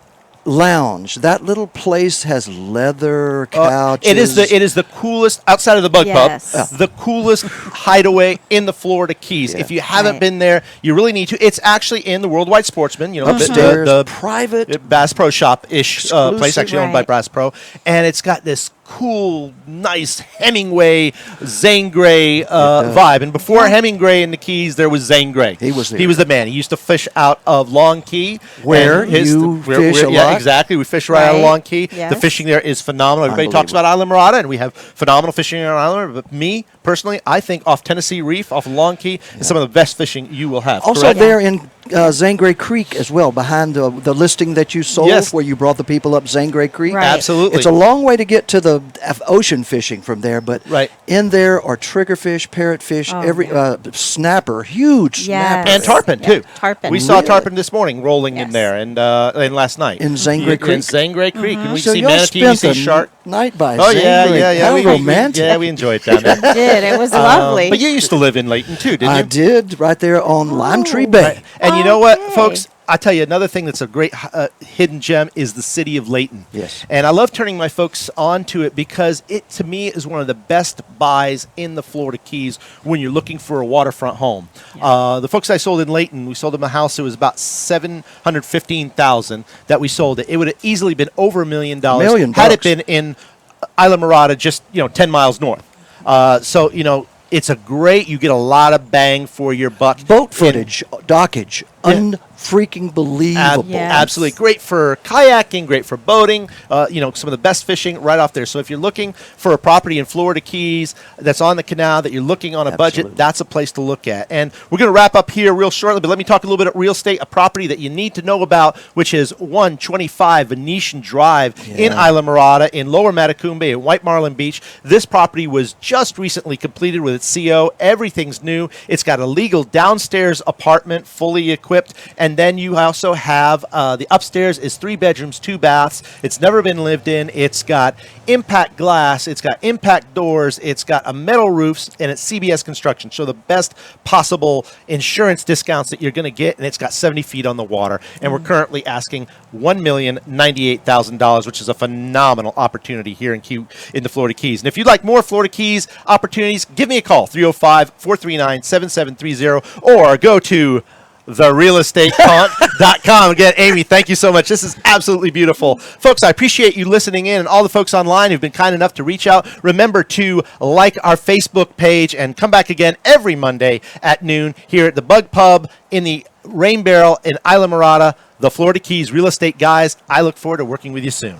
lounge, that little place has leather couches. It is the coolest, outside of the Bug Pub, the coolest hideaway in the Florida Keys. If you haven't been there, you really need to. It's actually in the Worldwide Sportsman, the private Bass Pro Shop-ish place, actually owned by Bass Pro, and it's got this cool, nice Hemingway, Zane Grey vibe. And before Hemingway in the Keys, there was Zane Grey. He was there. He was the man. He used to fish out of Long Key. Where you fish a lot. Exactly. We fish right out of Long Key. Yes. The fishing there is phenomenal. Everybody talks about Islamorada, and we have phenomenal fishing on Islamorada. But me, personally, I think off Tennessee Reef, off Long Key, is some of the best fishing you will have. Also there in Zane Grey Creek as well, behind the listing that you sold, where you brought the people up Zane Grey Creek. Right. Absolutely. It's a long way to get to the ocean fishing from there, but in there are triggerfish, parrotfish, snapper, huge snapper. And tarpon, too. Tarpon. We saw tarpon this morning rolling in there, and last night. In Zane Grey Creek. In Zane Grey Creek. And we So see y'all manatee, we spent see the shark. night by Oh, Zane yeah, Grey. yeah. How romantic. We enjoyed it down there. did. It was lovely. But you used to live in Layton too, didn't you? I did, right there on Lime Tree Bay. Right. And you know what, folks? I tell you, another thing that's a great hidden gem is the city of Layton. Yes. And I love turning my folks onto it because it, to me, is one of the best buys in the Florida Keys when you're looking for a waterfront home. Yeah. The folks I sold in Layton, we sold them a house. It was about $715,000 that we sold it. It would have easily been over $1 million had it been in Islamorada, just 10 miles north. So it's a great. You get a lot of bang for your buck. Boat footage, dockage, unfreaking believable. Yes. Absolutely great for kayaking, great for boating. Some of the best fishing right off there. So if you're looking for a property in Florida Keys that's on the canal, that you're looking on a budget, that's a place to look at. And we're going to wrap up here real shortly, but let me talk a little bit about real estate, a property that you need to know about, which is 125 Venetian Drive in Islamorada, in Lower Matacumbe at White Marlin Beach. This property was just recently completed with its CO. Everything's new. It's got a legal downstairs apartment, fully equipped. And then you also have the upstairs is 3 bedrooms, 2 baths. It's never been lived in. It's got impact glass. It's got impact doors. It's got a metal roofs, and it's CBS construction. So the best possible insurance discounts that you're going to get, and it's got 70 feet on the water. And we're currently asking $1,098,000, which is a phenomenal opportunity here in the Florida Keys. And if you'd like more Florida Keys opportunities, give me a call, 305-439-7730, or go to therealestatecon.com. Again, Amy, thank you so much. This is absolutely beautiful. Folks, I appreciate you listening in, and all the folks online who've been kind enough to reach out. Remember to like our Facebook page and come back again every Monday at noon here at the Bug Pub in the Rain Barrel in Islamorada, the Florida Keys Real Estate Guys. I look forward to working with you soon.